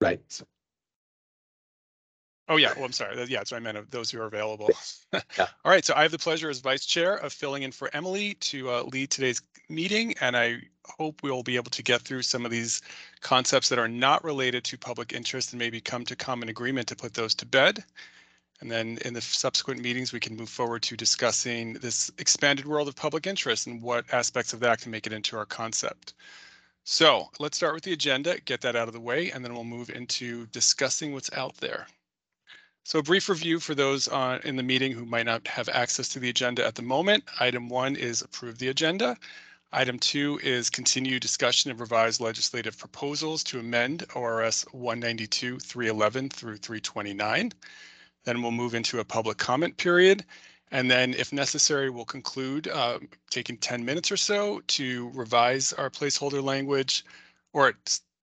Right. Oh, yeah. Well, I'm sorry. Yeah, that's what I meant, of those who are available. Yeah. All right. So I have the pleasure as vice chair of filling in for Emily to lead today's meeting. And I hope we'll be able to get through some of these concepts that are not related to public interest and maybe come to common agreement to put those to bed. And then in the subsequent meetings, we can move forward to discussing this expanded world of public interest and what aspects of that can make it into our concept. So let's start with the agenda, get that out of the way, and then we'll move into discussing what's out there. So a brief review for those in the meeting who might not have access to the agenda at the moment. Item 1 is approve the agenda. Item 2 is continue discussion of revised legislative proposals to amend ORS 192-311 through 329. Then we'll move into a public comment period. And then if necessary, we'll conclude taking 10 minutes or so to revise our placeholder language, or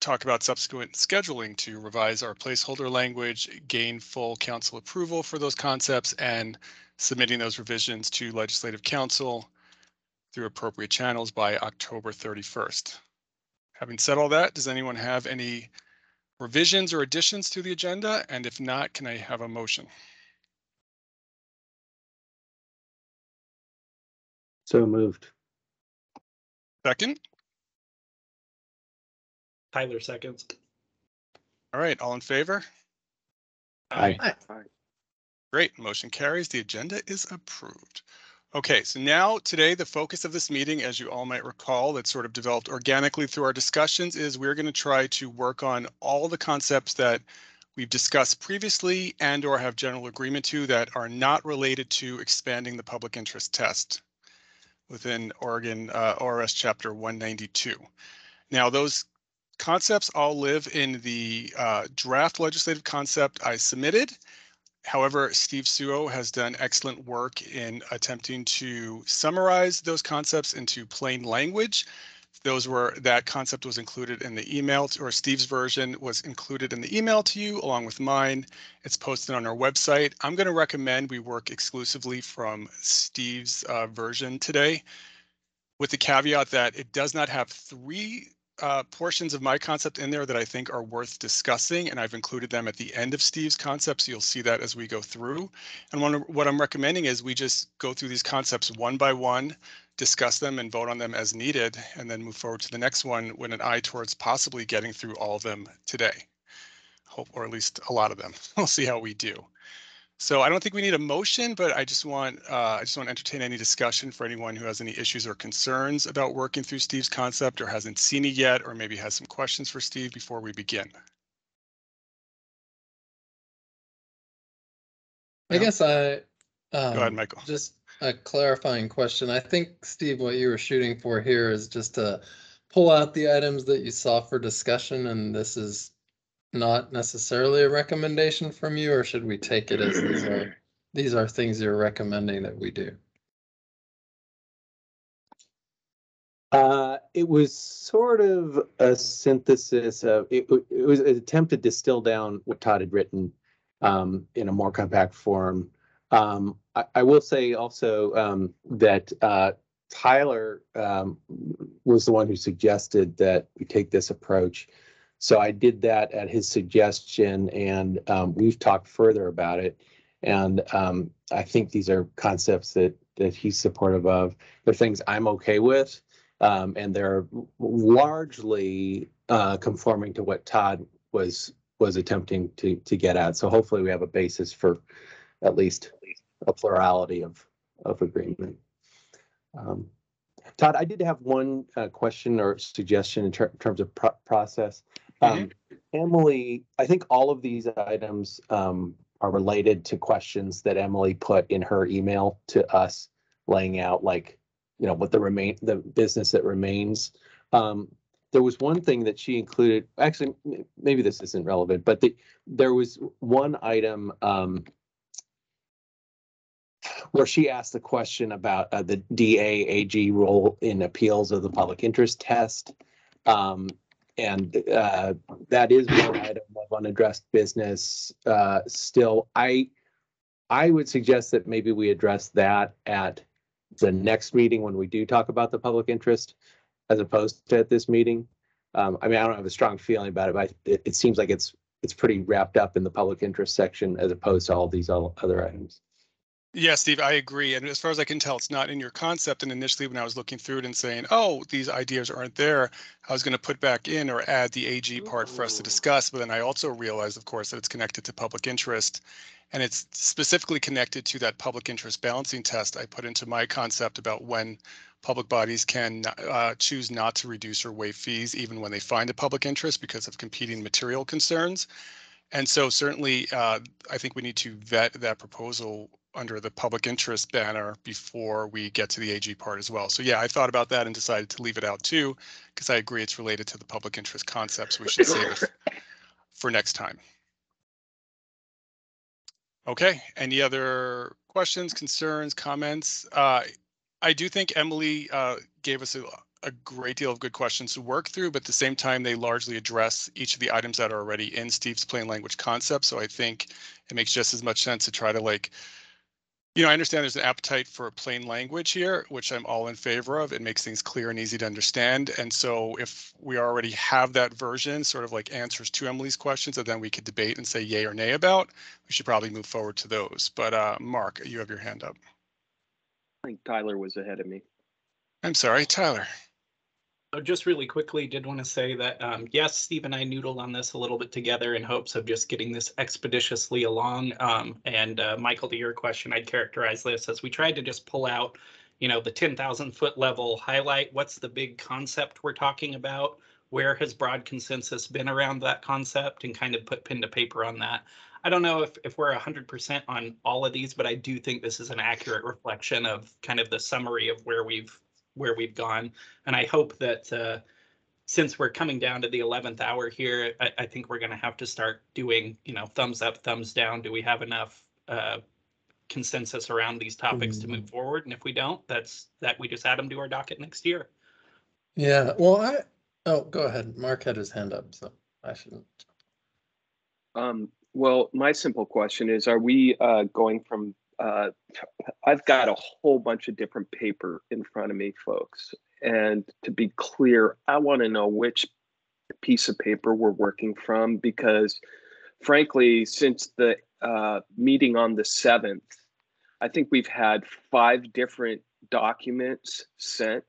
talk about subsequent scheduling to revise our placeholder language, gain full council approval for those concepts, and submitting those revisions to Legislative Council through appropriate channels by October 31st. Having said all that, does anyone have any revisions or additions to the agenda? And if not, can I have a motion? So moved. Second? Tyler seconds. All right, all in favor? Aye. Great, motion carries. The agenda is approved. Okay, so now today the focus of this meeting, as you all might recall, that sort of developed organically through our discussions, is we're going to try to work on all the concepts that we've discussed previously and or have general agreement to that are not related to expanding the public interest test within Oregon ORS Chapter 192. Now, those concepts all live in the draft legislative concept I submitted. However, Steve Suo has done excellent work in attempting to summarize those concepts into plain language. That concept was included in the email, or Steve's version was included in the email to you along with mine. It's posted on our website. I'm going to recommend we work exclusively from Steve's version today, with the caveat that it does not have three portions of my concept in there that I think are worth discussing, and I've included them at the end of Steve's concept, so you'll see that as we go through. And what I'm recommending is we just go through these concepts one by one, discuss them and vote on them as needed, and then move forward to the next one with an eye towards possibly getting through all of them today. Or at least a lot of them. We'll see how we do. So I don't think we need a motion, but I just want to entertain any discussion for anyone who has any issues or concerns about working through Steve's concept or hasn't seen it yet, or maybe has some questions for Steve before we begin. I guess Go ahead, Michael. Just a clarifying question. I think, Steve, what you were shooting for here is just to pull out the items that you saw for discussion, and this is not necessarily a recommendation from you, or should we take it as these are things you're recommending that we do? It was sort of a synthesis of it was an attempt to distill down what Todd had written in a more compact form. I will say also that Tyler was the one who suggested that we take this approach. So I did that at his suggestion, and we've talked further about it. And I think these are concepts that he's supportive of. They're things I'm okay with, and they're largely conforming to what Todd was attempting to get at. So hopefully we have a basis for at least a plurality of agreement. Todd, I did have one question or suggestion in terms of process. Emily, I think all of these items are related to questions that Emily put in her email to us, laying out what the business that remains. There was one thing that she included. Actually, maybe this isn't relevant, but there was one item where she asked the question about the DA-AG role in appeals of the public interest test. And that is one item of unaddressed business still. I would suggest that maybe we address that at the next meeting when we do talk about the public interest, as opposed to at this meeting. I mean, I don't have a strong feeling about it, but it seems like it's it's pretty wrapped up in the public interest section as opposed to all these other items. Yeah, Steve, I agree. And as far as I can tell, it's not in your concept. And initially, when I was looking through it and saying, oh, these ideas aren't there, I was going to put back in or add the AG part for us to discuss. But then I also realized, of course, that it's connected to public interest. And it's specifically connected to that public interest balancing test I put into my concept about when public bodies can choose not to reduce or waive fees, even when they find a public interest because of competing material concerns. And so certainly, I think we need to vet that proposal under the public interest banner before we get to the AG part as well. So yeah, I thought about that and decided to leave it out too, because I agree it's related to the public interest concept, so we should save it for next time. Okay, any other questions, concerns, comments? I do think Emily gave us a great deal of good questions to work through, but at the same time, they largely address each of the items that are already in Steve's plain language concept. So I think it makes just as much sense to try to I understand there's an appetite for plain language here, which I'm all in favor of. It makes things clear and easy to understand. And so if we already have that version, sort of like answers to Emily's questions, that then we could debate and say yay or nay about, we should probably move forward to those. But Mark, you have your hand up. I think Tyler was ahead of me. I'm sorry, Tyler. Just really quickly, did want to say that, yes, Steve and I noodled on this a little bit together in hopes of just getting this expeditiously along. And Michael, to your question, I'd characterize this as we tried to just pull out, the 10,000 foot level highlight. What's the big concept we're talking about? Where has broad consensus been around that concept, and kind of put pen to paper on that. I don't know if we're 100% on all of these, but I do think this is an accurate reflection of kind of the summary of where we've gone. And I hope that since we're coming down to the 11th hour here, I think we're going to have to start doing, thumbs up, thumbs down. Do we have enough consensus around these topics to move forward? And if we don't, we just add them to our docket next year. Yeah, well, go ahead. Mark had his hand up, so I shouldn't. Well, my simple question is, are we going from I've got a whole bunch of different paper in front of me, folks. And to be clear, I want to know which piece of paper we're working from, because frankly, since the meeting on the 7th, I think we've had 5 different documents sent.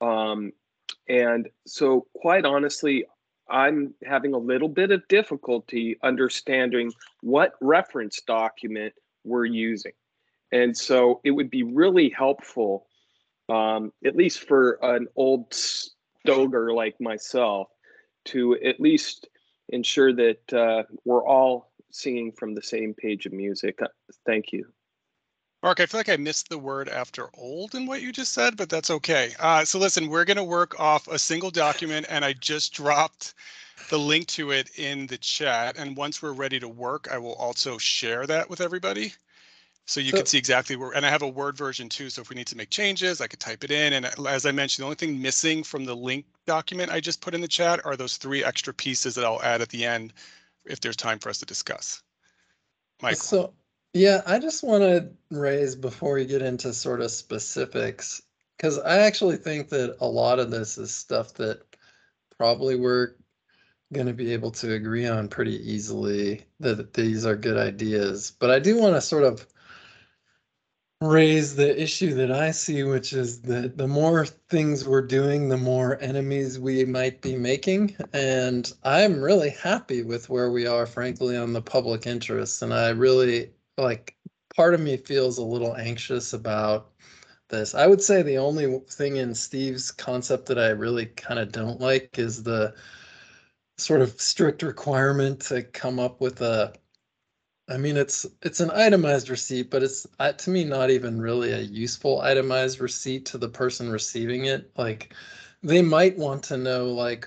And so quite honestly, I'm having a little bit of difficulty understanding what reference document we're using. And so it would be really helpful, at least for an old stoger like myself, to at least ensure that we're all singing from the same page of music. Thank you. Mark, I feel like I missed the word after old in what you just said, but that's okay. So listen, we're going to work off a single document, and I just dropped the link to it in the chat. And once we're ready to work, I will also share that with everybody. So you can see exactly where, and I have a Word version too. So if we need to make changes, I could type it in. And as I mentioned, the only thing missing from the link document I just put in the chat are those 3 extra pieces that I'll add at the end if there's time for us to discuss. Michael. So, yeah, I just want to raise before we get into sort of specifics, because I actually think that a lot of this is stuff that probably we're going to be able to agree on pretty easily, that these are good ideas. But I do want to sort of raise the issue that I see, which is that the more things we're doing, the more enemies we might be making. And I'm really happy with where we are, frankly, on the public interest. And I really, part of me feels a little anxious about this. I would say the only thing in Steve's concept that I really kind of don't like is the sort of strict requirement to come up with it's an itemized receipt, but it's to me not even really a useful itemized receipt to the person receiving it. They might want to know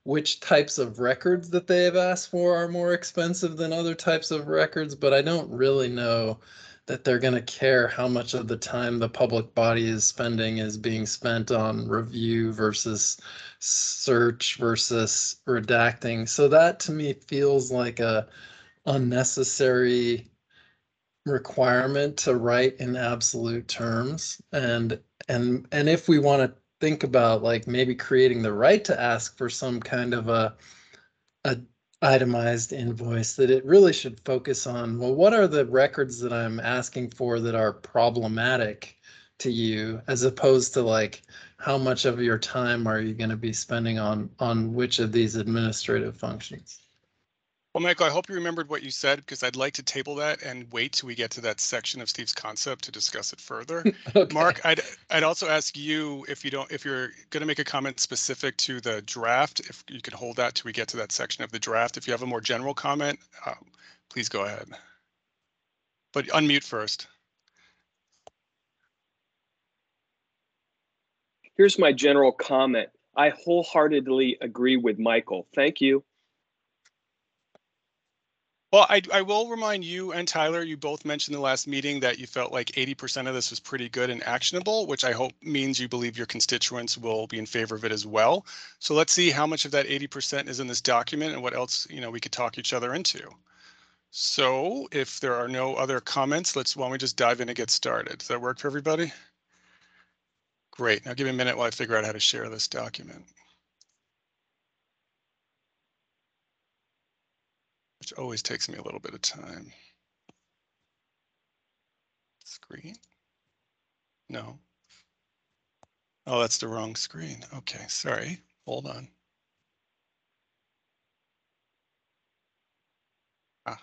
which types of records that they have asked for are more expensive than other types of records, but I don't really know that they're going to care how much of the time the public body is spending is being spent on review versus search versus redacting. So that to me feels like a unnecessary requirement to write in absolute terms. And if we want to think about maybe creating the right to ask for some kind of a itemized invoice, that it really should focus on, well, what are the records that I'm asking for that are problematic to you, as opposed to like, how much of your time are you going to be spending on which of these administrative functions? Well, Michael, I hope you remembered what you said, because I'd like to table that and wait till we get to that section of Steve's concept to discuss it further. Okay. Mark, I'd also ask you, if you're going to make a comment specific to the draft, if you could hold that till we get to that section of the draft. If you have a more general comment, please go ahead. But unmute first. Here's my general comment. I wholeheartedly agree with Michael. Thank you. Well, I will remind you and Tyler, you both mentioned in the last meeting that you felt like 80% of this was pretty good and actionable, which I hope means you believe your constituents will be in favor of it as well. So let's see how much of that 80% is in this document and what else, we could talk each other into. So if there are no other comments, why don't we just dive in and get started? Does that work for everybody? Great. Now give me a minute while I figure out how to share this document, which always takes me a little bit of time. Screen? No. Oh, that's the wrong screen. Okay, sorry. Hold on. Ah.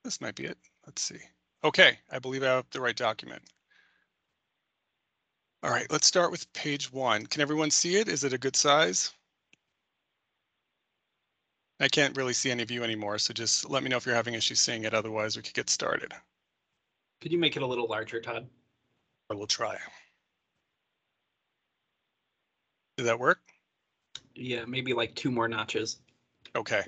This might be it. Let's see. Okay, I believe I have the right document. All right, let's start with page 1. Can everyone see it? Is it a good size? I can't really see any of you anymore, so just let me know if you're having issues seeing it. Otherwise, we could get started. Could you make it a little larger, Todd? I will try. Did that work? Yeah, maybe like 2 more notches. Okay.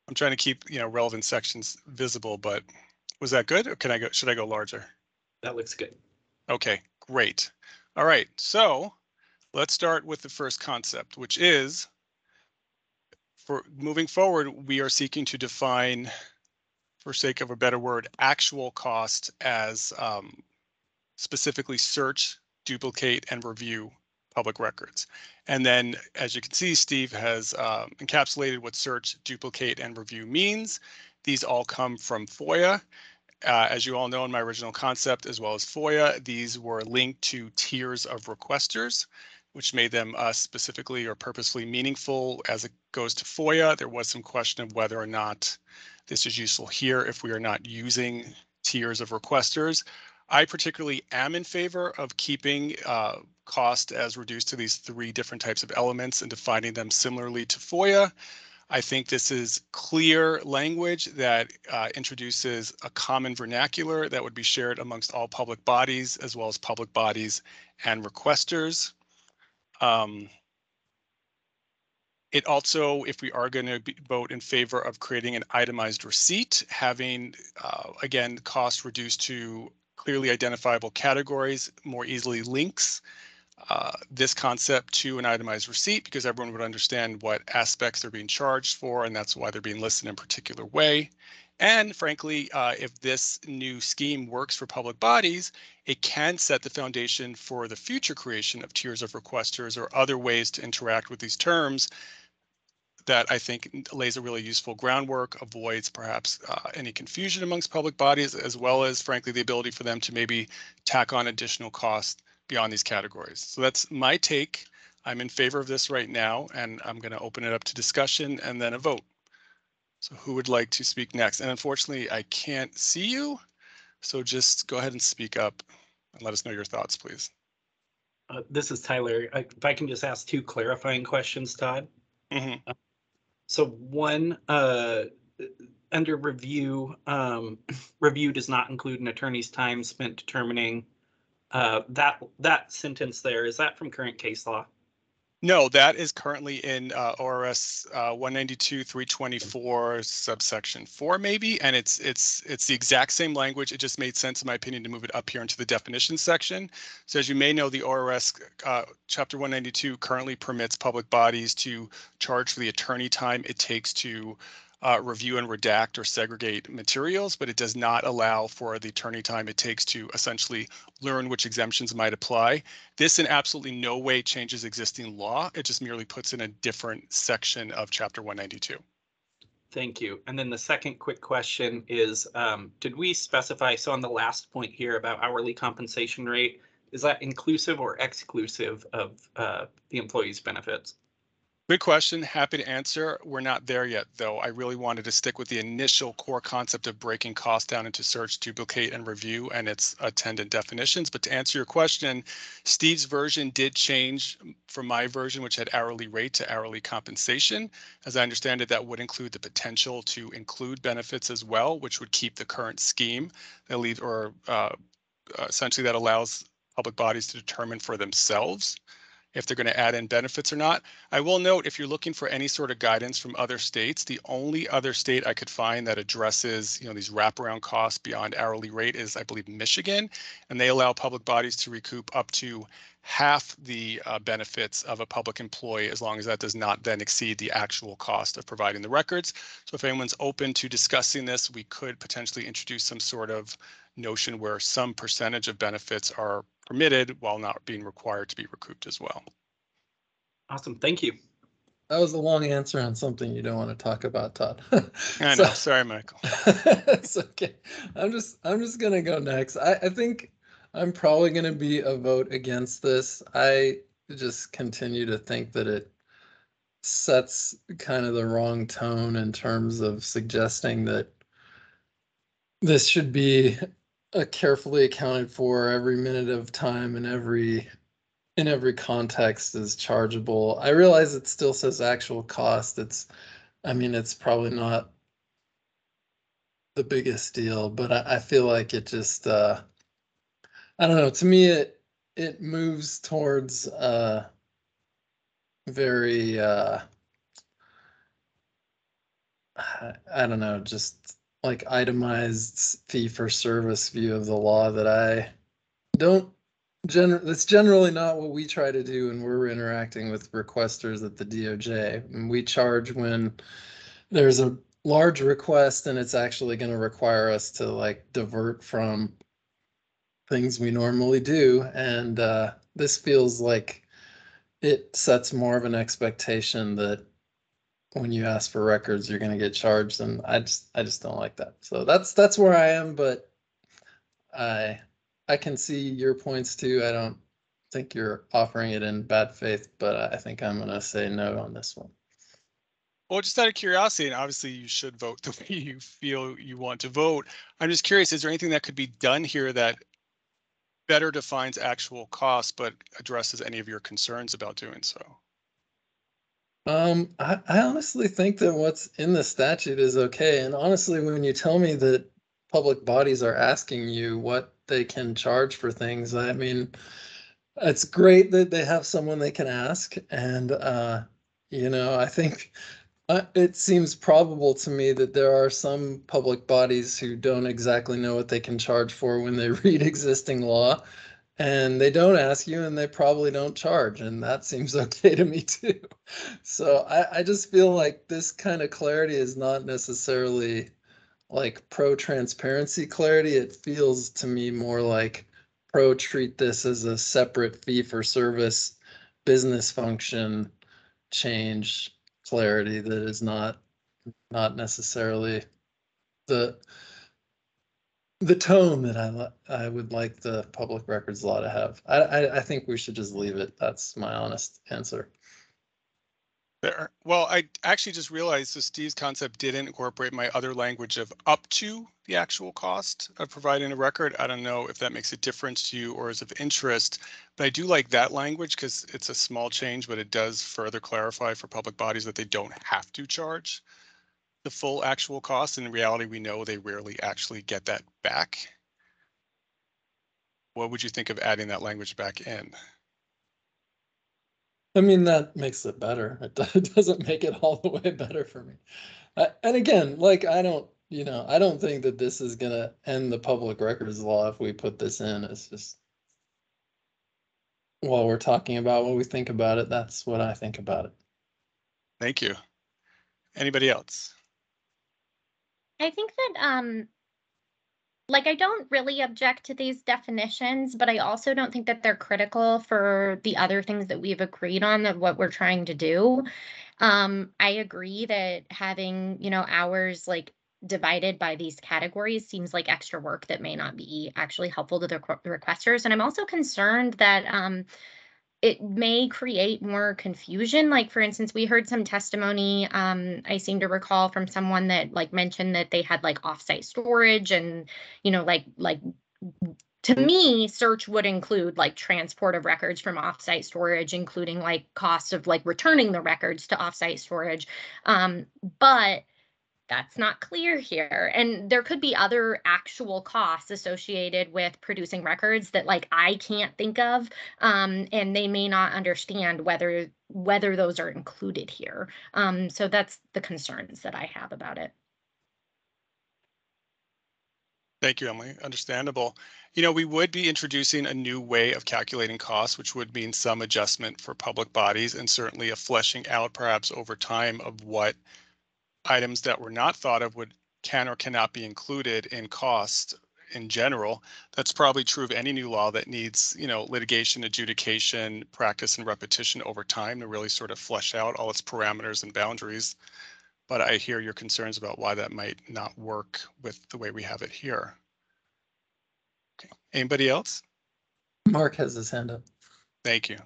I'm trying to keep, relevant sections visible, but was that good? Or should I go larger? That looks good. Okay, great. All right, so let's start with the first concept, which is, for moving forward, we are seeking to define, for sake of a better word, actual cost as specifically search, duplicate, and review public records. And then, as you can see, Steve has encapsulated what search, duplicate, and review means. These all come from FOIA. As you all know, in my original concept, as well as FOIA, these were linked to tiers of requesters, which made them specifically or purposefully meaningful. As it goes to FOIA, there was some question of whether or not this is useful here if we are not using tiers of requesters. I particularly am in favor of keeping cost as reduced to these 3 different types of elements and defining them similarly to FOIA. I think this is clear language that introduces a common vernacular that would be shared amongst all public bodies, as well as public bodies and requesters. It also, if we are going to vote in favor of creating an itemized receipt, having, again, cost reduced to clearly identifiable categories, more easily links this concept to an itemized receipt, because everyone would understand what aspects they're being charged for, and that's why they're being listed in a particular way. And frankly, if this new scheme works for public bodies, it can set the foundation for the future creation of tiers of requesters or other ways to interact with these terms that I think lays a really useful groundwork, avoids perhaps any confusion amongst public bodies, as well as, frankly, the ability for them to maybe tack on additional costs beyond these categories. So that's my take. I'm in favor of this right now, and I'm going to open it up to discussion and then a vote. So who would like to speak next? And unfortunately, I can't see you, so just go ahead and speak up and let us know your thoughts, please. This is Tyler. If I can just ask 2 clarifying questions, Todd. Mm-hmm. So one, under review, review does not include an attorney's time spent determining that sentence there. Is that from current case law? No, that is currently in ORS 192.324 subsection 4 maybe, and it's the exact same language. It just made sense in my opinion to move it up here into the definition section. So as you may know, the ORS chapter 192 currently permits public bodies to charge for the attorney time it takes to review and redact or segregate materials, but it does not allow for the attorney time it takes to essentially learn which exemptions might apply. This in absolutely no way changes existing law. It just merely puts in a different section of Chapter 192. Thank you. And then the second quick question is, did we specify, so on the last point here about hourly compensation rate, is that inclusive or exclusive of the employee's benefits? Good question. Happy to answer. We're not there yet, though. I really wanted to stick with the initial core concept of breaking costs down into search, duplicate, and review and its attendant definitions. But to answer your question, Steve's version did change from my version, which had hourly rate, to hourly compensation. As I understand it, that would include the potential to include benefits as well, which would keep the current scheme that leaves, or essentially that allows public bodies to determine for themselves if they're going to add in benefits or not. I will note, if you're looking for any sort of guidance from other states, the only other state I could find that addresses, these wraparound costs beyond hourly rate is, I believe, Michigan, and they allow public bodies to recoup up to half the benefits of a public employee, as long as that does not then exceed the actual cost of providing the records. So if anyone's open to discussing this, we could potentially introduce some sort of notion where some percentage of benefits are permitted while not being required to be recouped as well. Awesome. Thank you. That was a long answer on something you don't want to talk about, Todd. I know. Sorry, Michael. It's okay. I'm just gonna go next. I think I'm probably gonna be a vote against this. I just continue to think that it sets kind of the wrong tone in terms of suggesting that this should be carefully accounted for. Every minute of time and in every context is chargeable. I realize it still says actual cost. It's probably not the biggest deal, but I feel like it just, I don't know, to me, it moves towards very, I don't know, just like itemized fee for service view of the law that I don't that's generally not what we try to do when we're interacting with requesters at the DOJ. And we charge when there's a large request and it's actually going to require us to like divert from things we normally do. And this feels like it sets more of an expectation that when you ask for records, you're going to get charged. And I just don't like that. So that's where I am, but I can see your points too. I don't think you're offering it in bad faith, but I think I'm going to say no on this one. Well, just out of curiosity, and obviously you should vote the way you feel you want to vote. I'm just curious, is there anything that could be done here that better defines actual costs, but addresses any of your concerns about doing so? I honestly think that what's in the statute is okay. And honestly, when you tell me that public bodies are asking you what they can charge for things, I mean, it's great that they have someone they can ask. And, I think it seems probable to me that there are some public bodies who don't exactly know what they can charge for when they read existing law. And they don't ask you, and they probably don't charge, and that seems okay to me too. So I just feel like this kind of clarity is not necessarily like pro-transparency clarity. It feels to me more like treat this as a separate fee-for-service business function change clarity that is not necessarily the tone that I would like the public records law to have. I think we should just leave it. That's my honest answer. There. Well, I actually just realized so Steve's concept didn't incorporate my other language of up to the actual cost of providing a record. I don't know if that makes a difference to you or is of interest, but I do like that language because it's a small change, but it does further clarify for public bodies that they don't have to charge the full actual cost. In reality, we know they rarely actually get that back. What would you think of adding that language back in? I mean, that makes it better. It doesn't make it all the way better for me. And again, like, I don't think that this is gonna end the public records law if we put this in. It's just, while we're talking about what we think about it, that's what I think about it. Thank you. Anybody else? I think that like, I don't really object to these definitions, but I also don't think that they're critical for the other things that we've agreed on of what we're trying to do. I agree that having, hours like divided by these categories seems like extra work that may not be actually helpful to the requesters. And I'm also concerned that it may create more confusion. Like, for instance, we heard some testimony, I seem to recall, from someone that like mentioned that they had like offsite storage, and like to me, search would include like transport of records from offsite storage, including like cost of like returning the records to offsite storage. But that's not clear here. And there could be other actual costs associated with producing records that like I can't think of. And they may not understand whether those are included here. So that's the concerns that I have about it. Thank you, Emily. Understandable. We would be introducing a new way of calculating costs, which would mean some adjustment for public bodies, and certainly a fleshing out perhaps over time of what items that were not thought of can or cannot be included in cost in general. That's probably true of any new law that needs, litigation, adjudication, practice, and repetition over time to really sort of flesh out all its parameters and boundaries. But I hear your concerns about why that might not work with the way we have it here. Okay. Anybody else? Mark has his hand up. Thank you.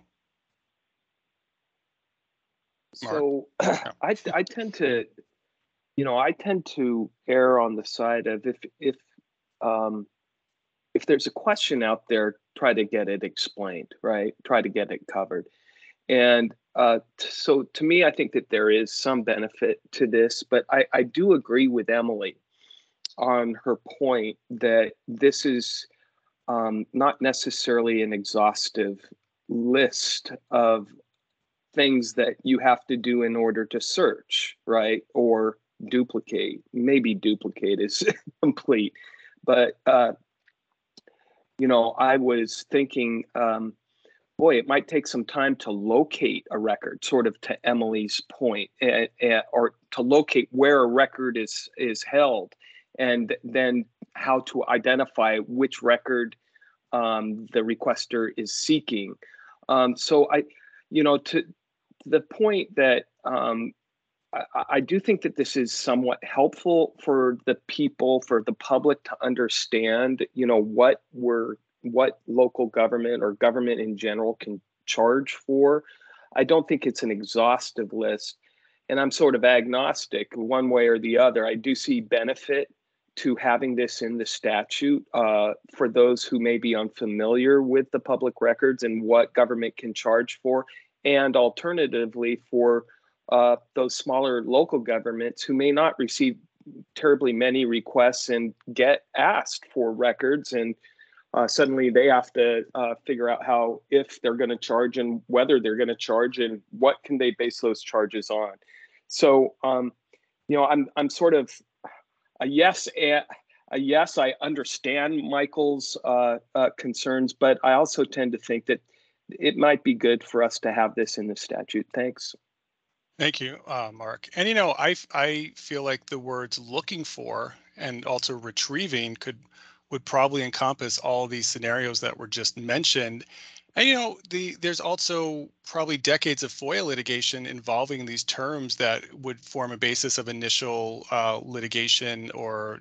So I tend to, I tend to err on the side of if there's a question out there, try to get it explained, right? Try to get it covered. And so to me, I think that there is some benefit to this, but I do agree with Emily on her point that this is not necessarily an exhaustive list of things that you have to do in order to search, right? Or duplicate. Maybe duplicate is complete, but I was thinking, boy, it might take some time to locate a record, sort of to Emily's point, or to locate where a record is held, and then how to identify which record the requester is seeking. So to the point that I do think that this is somewhat helpful for the people, for the public to understand, what local government or government in general can charge for. I don't think it's an exhaustive list, and I'm sort of agnostic one way or the other. I do see benefit to having this in the statute for those who may be unfamiliar with the public records and what government can charge for, and alternatively for those smaller local governments who may not receive terribly many requests and get asked for records, and suddenly they have to figure out if they're going to charge and whether they're going to charge and what can they base those charges on. So, I'm sort of a yes. I understand Michael's concerns, but I also tend to think that it might be good for us to have this in the statute. Thanks. Thank you, Mark. And I feel like the words "looking for" and also "retrieving" would probably encompass all these scenarios that were just mentioned. And there's also probably decades of FOIA litigation involving these terms that would form a basis of initial litigation or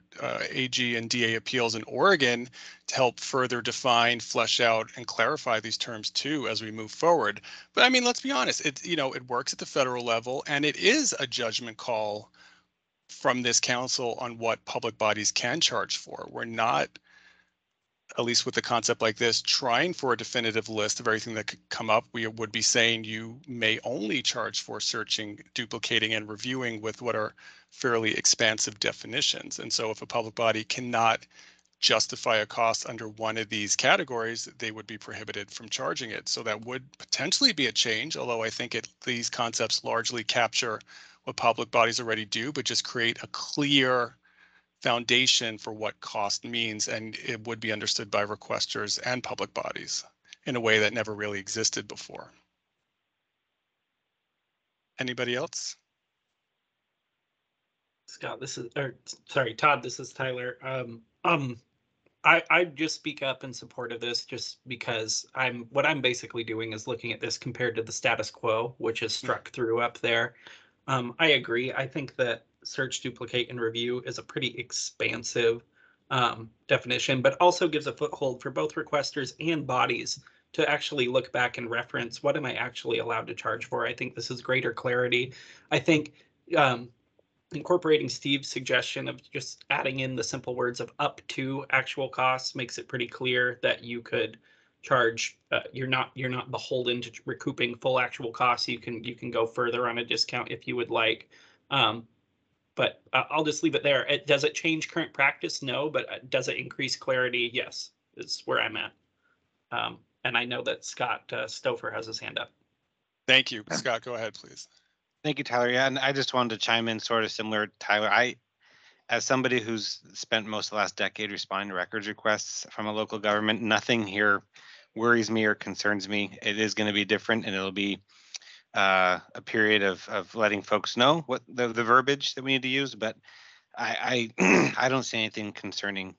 AG and DA appeals in Oregon to help further define, flesh out, and clarify these terms too as we move forward. But let's be honest, it works at the federal level, and it is a judgment call from this council on what public bodies can charge for. We're not, at least with a concept like this, trying for a definitive list of everything that could come up. We would be saying you may only charge for searching, duplicating, and reviewing with what are fairly expansive definitions. And so if a public body cannot justify a cost under one of these categories, they would be prohibited from charging it. So that would potentially be a change, although I think these concepts largely capture what public bodies already do, but just create a clear foundation for what cost means, and it would be understood by requesters and public bodies in a way that never really existed before. Anybody else? Scott, Todd, this is Tyler. I just speak up in support of this just because what I'm basically doing is looking at this compared to the status quo, which is struck through up there. I agree. I think that search, duplicate, and review is a pretty expansive definition, but also gives a foothold for both requesters and bodies to actually look back and reference what am I actually allowed to charge for. I think this is greater clarity. I think incorporating Steve's suggestion of just adding in the simple words of up to actual costs makes it pretty clear that you could charge. You're not beholden to recouping full actual costs. You can go further on a discount if you would like. But I'll just leave it there. Does it change current practice? No, but does it increase clarity? Yes, is where I'm at. And I know that Scott Stouffer has his hand up. Thank you. Scott, go ahead, please. Thank you, Tyler. Yeah, and I just wanted to chime in sort of similar to Tyler. As somebody who's spent most of the last decade responding to records requests from a local government, nothing here worries me or concerns me. It is going to be different, and it'll be a period of letting folks know what the verbiage that we need to use. But I don't see anything concerning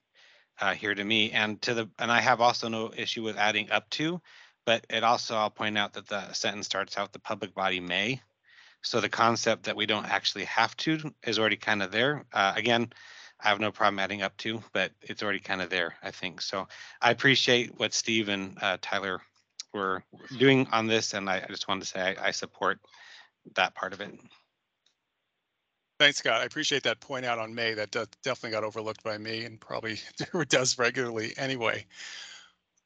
here to me, and I have also no issue with adding up to, but it also, I'll point out that the sentence starts out, the public body may. So the concept that we don't actually have to is already kind of there. Again, I have no problem adding up to, but it's already kind of there, I think. So I appreciate what Steve and Tyler were doing on this, and I just wanted to say I support that part of it. Thanks, Scott. I appreciate that point out on May. That definitely got overlooked by me and probably does regularly anyway.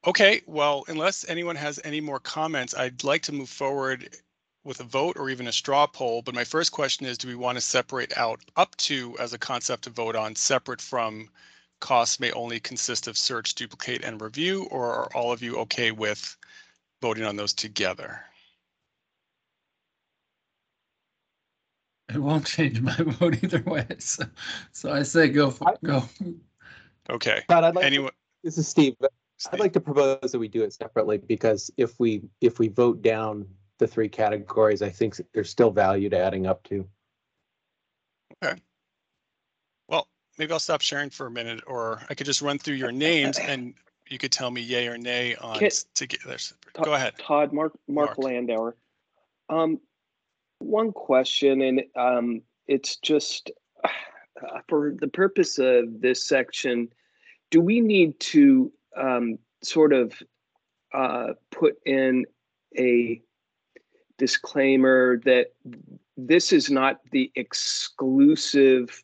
Okay, well, unless anyone has any more comments, I'd like to move forward with a vote or even a straw poll. But my first question is, do we want to separate out up to as a concept to vote on separate from costs may only consist of search, duplicate, and review, or are all of you okay with voting on those together? It won't change my vote either way. So I say go. Okay. But this is Steve. I'd like to propose that we do it separately, because if we vote down the three categories, I think there's still value to adding up to. Okay. Well, maybe I'll stop sharing for a minute, or I could just run through your names and you could tell me yay or nay on together. Go ahead. Todd, Mark Landauer. One question, and it's just for the purpose of this section, do we need to sort of put in a disclaimer that this is not the exclusive,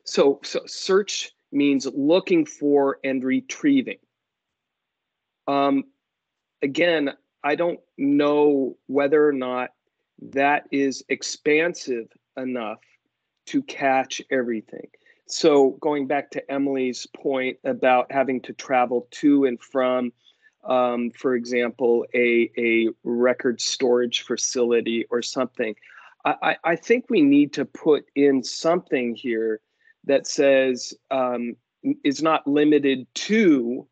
so search means looking for and retrieving. Again, I don't know whether or not that is expansive enough to catch everything. So going back to Emily's point about having to travel to and from, for example, a record storage facility or something, I think we need to put in something here that says is not limited to,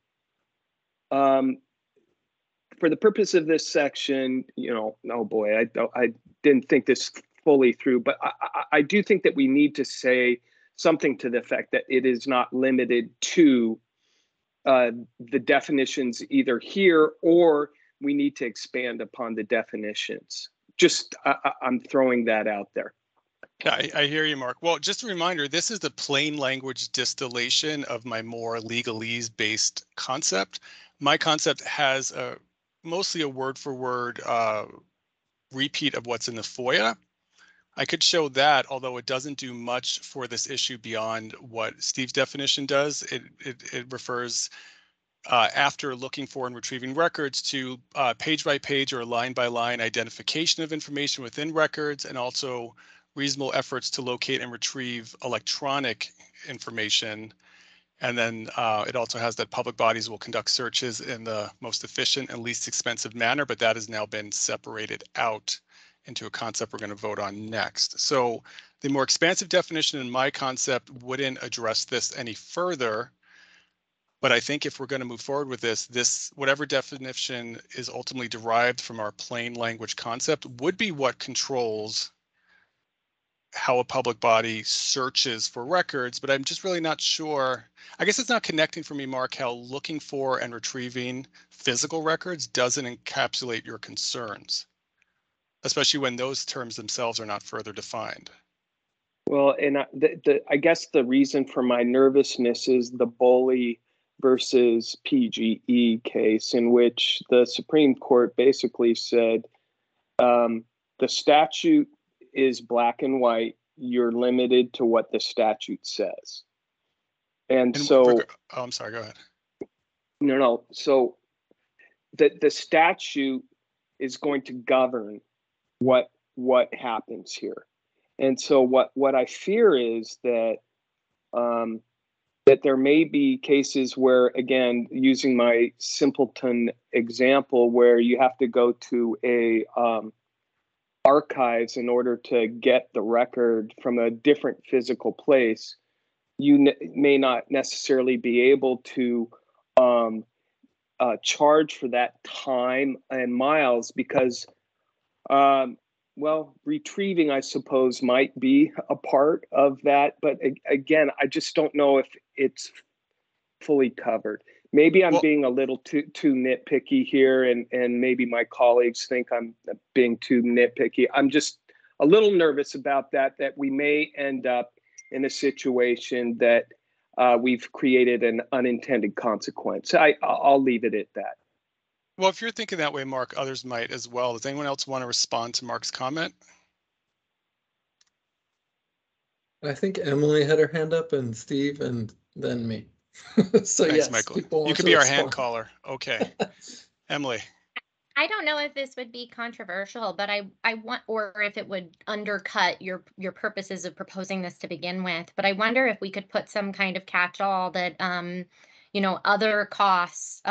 for the purpose of this section, oh boy, I didn't think this fully through, but I do think that we need to say something to the effect that it is not limited to the definitions either here, or we need to expand upon the definitions. Just, I'm throwing that out there. Yeah, I hear you, Mark. Well, just a reminder, this is the plain language distillation of my more legalese-based concept. My concept has mostly a word-for-word repeat of what's in the FOIA. I could show that, although it doesn't do much for this issue beyond what Steve's definition does. It refers, after looking for and retrieving records, to page by page or line by line identification of information within records, and also reasonable efforts to locate and retrieve electronic information. And then it also has that public bodies will conduct searches in the most efficient and least expensive manner, but that has now been separated out into a concept we're going to vote on next. So the more expansive definition in my concept wouldn't address this any further. But I think if we're going to move forward with this, whatever definition is ultimately derived from our plain language concept would be what controls how a public body searches for records, but I'm just really not sure. I guess it's not connecting for me, Mark, how looking for and retrieving physical records doesn't encapsulate your concerns, especially when those terms themselves are not further defined. Well, and I guess the reason for my nervousness is the Boley versus PGE case, in which the Supreme Court basically said the statute is black and white. You're limited to what the statute says. And so, oh, I'm sorry, go ahead. No. So the statute is going to govern what happens here. And so what I fear is that that there may be cases where, again, using my simpleton example, where you have to go to a archives in order to get the record from a different physical place, you may not necessarily be able to charge for that time and miles because, well, retrieving, I suppose, might be a part of that. But again, I just don't know if it's fully covered. Maybe I'm being a little too nitpicky here, and maybe my colleagues think I'm being too nitpicky. I'm just a little nervous about that we may end up in a situation that we've created an unintended consequence. I'll leave it at that. Well, if you're thinking that way, Mark, others might as well. Does anyone else want to respond to Mark's comment? I think Emily had her hand up, and Steve, and then me. So thanks, yes, Michael. You could be our hand caller. Okay. Emily. I don't know if this would be controversial, but I want, or if it would undercut your purposes of proposing this to begin with. But I wonder if we could put some kind of catch-all that, other costs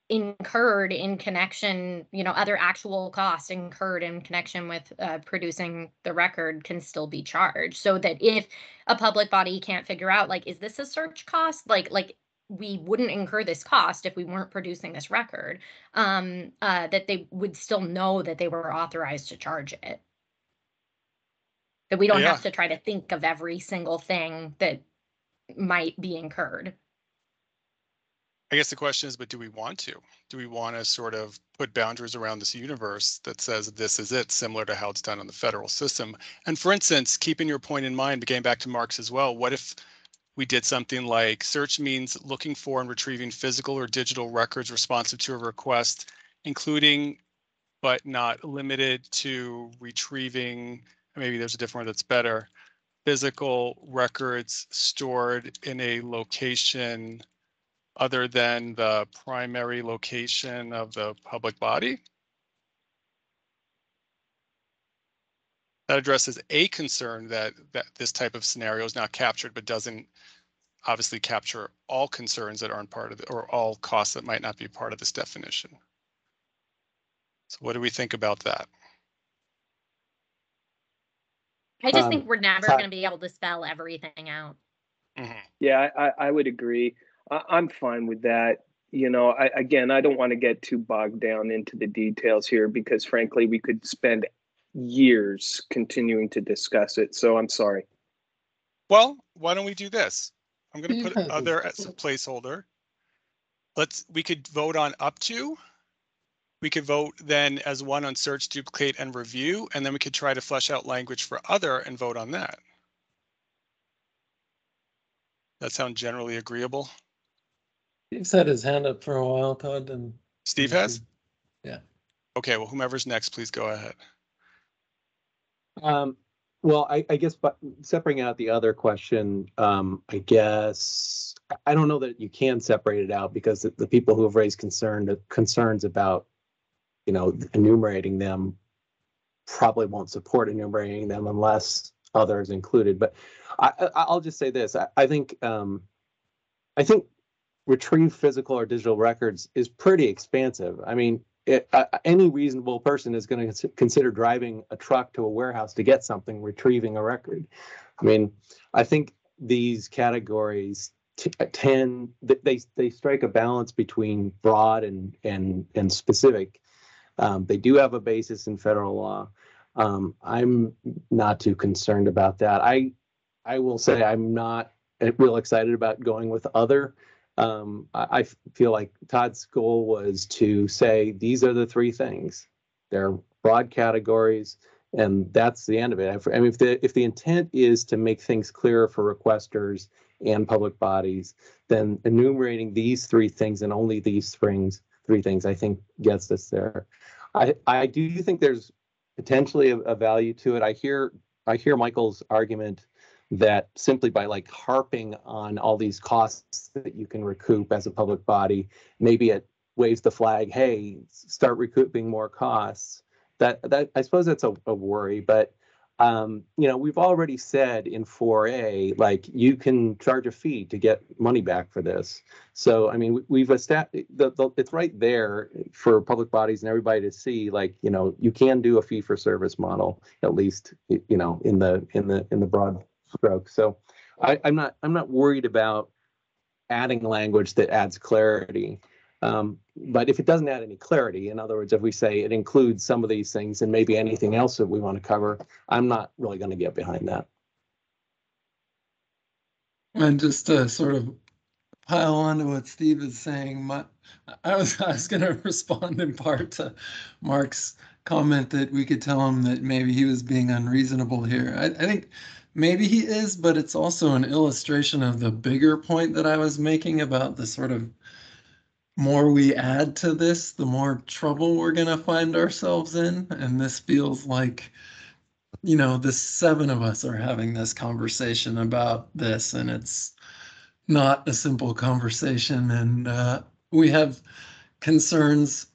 incurred in connection, other actual costs incurred in connection with producing the record can still be charged, so that if a public body can't figure out, like, is this a search cost? Like we wouldn't incur this cost if we weren't producing this record, that they would still know that they were authorized to charge it. That we don't have to try to think of every single thing that might be incurred. I guess the question is, but do we want to? Do we want to sort of put boundaries around this universe that says this is it, similar to how it's done in the federal system? And for instance, keeping your point in mind, but getting back to Mark's as well, what if we did something like search means looking for and retrieving physical or digital records responsive to a request, including but not limited to retrieving, maybe there's a different word that's better, physical records stored in a location other than the primary location of the public body? That addresses a concern that this type of scenario is not captured, but doesn't obviously capture all concerns that aren't part of it, or all costs that might not be part of this definition. So what do we think about that? I just think we're never going to be able to spell everything out. Mm-hmm. Yeah, I would agree. I'm fine with that. Again, I don't want to get too bogged down into the details here because frankly, we could spend years continuing to discuss it. So I'm sorry. Well, why don't we do this? I'm going to put other as a placeholder. We could vote on up to. We could vote then as one on search, duplicate, and review, and then we could try to flesh out language for other and vote on that. That sound generally agreeable? Steve's had his hand up for a while, Todd. And Steve has? Yeah. Okay, well, whomever's next, please go ahead. Well, I guess, but separating out the other question, I guess, I don't know that you can separate it out because the people who have raised concerns about, enumerating them probably won't support enumerating them unless others included. But I'll just say this: I think retrieve physical or digital records is pretty expansive. I mean, any reasonable person is going to consider driving a truck to a warehouse to get something, retrieving a record. I mean, I think these categories they strike a balance between broad and specific. They do have a basis in federal law. I'm not too concerned about that. I will say I'm not real excited about going with other. I feel like Todd's goal was to say these are the three things. They're broad categories, and that's the end of it. I mean, if the intent is to make things clearer for requesters and public bodies, then enumerating these three things and only these three things, I think gets us there. I do think there's potentially a value to it. I hear Michael's argument that simply by like harping on all these costs that you can recoup as a public body, maybe it waves the flag, hey, start recouping more costs. That I suppose that's a worry, but we've already said in 4A, like you can charge a fee to get money back for this. So I mean, we've established it's right there for public bodies and everybody to see. Like you can do a fee for service model, at least in the broad stroke. So I'm not worried about adding language that adds clarity. But if it doesn't add any clarity, in other words, if we say it includes some of these things and maybe anything else that we want to cover, I'm not really going to get behind that. And just to sort of pile on to what Steve is saying, I was going to respond in part to Mark's comment that we could tell him that maybe he was being unreasonable here. I think maybe he is, but it's also an illustration of the bigger point that I was making about the sort of more we add to this, the more trouble we're going to find ourselves in. And this feels like, the 7 of us are having this conversation about this, and it's not a simple conversation. And we have concerns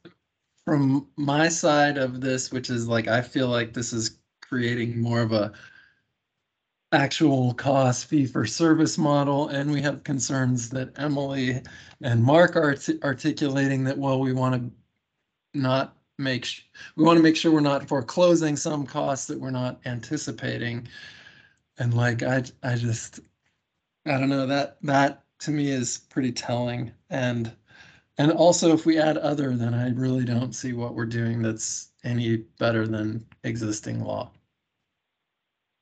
from my side of this, which is like, I feel like this is creating more of a actual cost fee for service model, and we have concerns that Emily and Mark are articulating that, well, we want to make sure we're not foreclosing some costs that we're not anticipating. And like I don't know, that to me is pretty telling. And also, if we add other, then I really don't see what we're doing that's any better than existing law.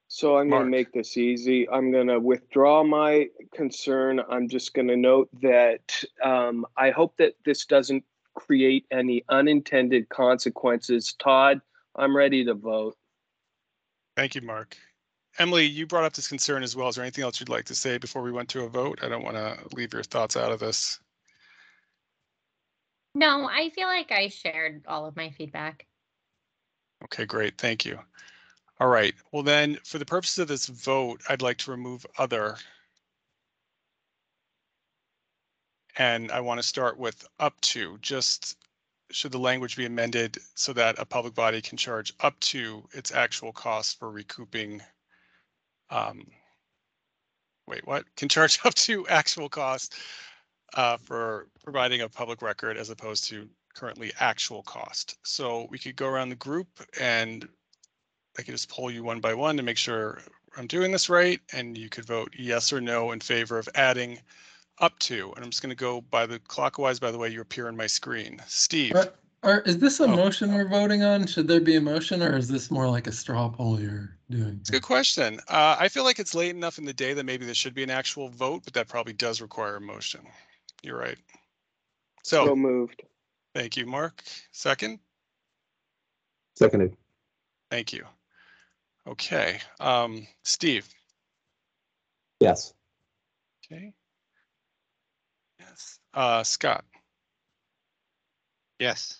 So I'm going to make this easy. I'm going to withdraw my concern. I'm just going to note that I hope that this doesn't create any unintended consequences. Todd, I'm ready to vote. Thank you, Mark. Emily, you brought up this concern as well. Is there anything else you'd like to say before we went to a vote? I don't want to leave your thoughts out of this. No, I feel like I shared all of my feedback. Okay, great. Thank you. All right. Well, then, for the purposes of this vote, I'd like to remove other. And I want to start with up to. Just should the language be amended so that a public body can charge up to its actual cost for recouping. Can charge up to actual cost for providing a public record as opposed to currently actual cost. So we could go around the group and I could just poll you one by one to make sure I'm doing this right. And you could vote yes or no in favor of adding up to. And I'm just going to go by the clockwise, by the way you appear on my screen. Steve. Is this a motion we're voting on? Should there be a motion, or is this more like a straw poll you're doing? It's a good question. I feel like it's late enough in the day that maybe there should be an actual vote, but that probably does require a motion. You're right. So moved. Thank you, Mark. Second? Seconded. Thank you. Okay. Steve? Yes. Okay. Yes. Scott? Yes.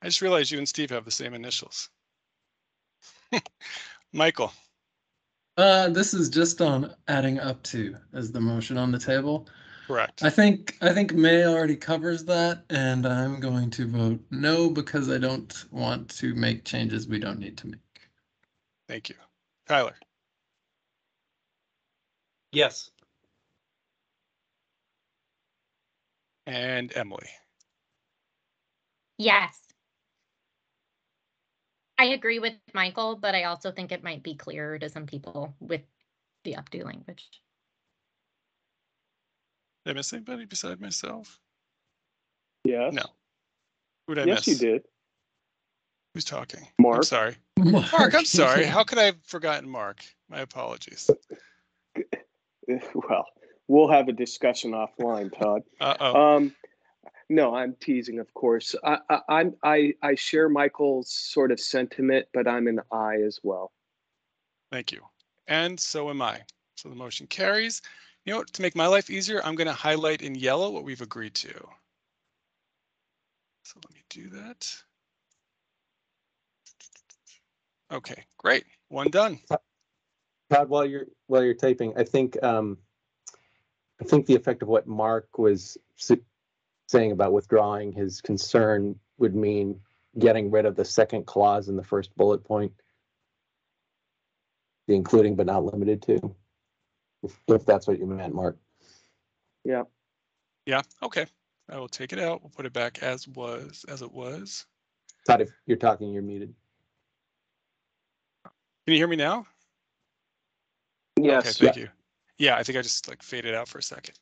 I just realized you and Steve have the same initials. Michael? This is just on adding up to as the motion on the table. Correct. I think May already covers that, and I'm going to vote no because I don't want to make changes we don't need to make. Thank you. Tyler. Yes. And Emily. Yes. I agree with Michael, but I also think it might be clearer to some people with the updo language. Did I miss anybody beside myself? Yes. No. Who did I miss? Yes, you did. Who's talking? Mark. I'm sorry. Mark, I'm sorry. How could I have forgotten Mark? My apologies. Well, we'll have a discussion offline, Todd. Uh-oh. No, I'm teasing, of course. I share Michael's sort of sentiment, but I'm an I as well. Thank you. And so am I. So the motion carries. You know what, to make my life easier, I'm going to highlight in yellow what we've agreed to. So let me do that. Okay, great. One done. Todd, while you're typing, I think the effect of what Mark was saying about withdrawing his concern would mean getting rid of the second clause in the first bullet point, the including but not limited to, if that's what you meant, Mark. Yeah. Yeah, okay. I will take it out. We'll put it back as it was. Todd, if you're talking, you're muted. Can you hear me now? Yes. Okay, thank you. Yeah, I think I just like faded out for a second.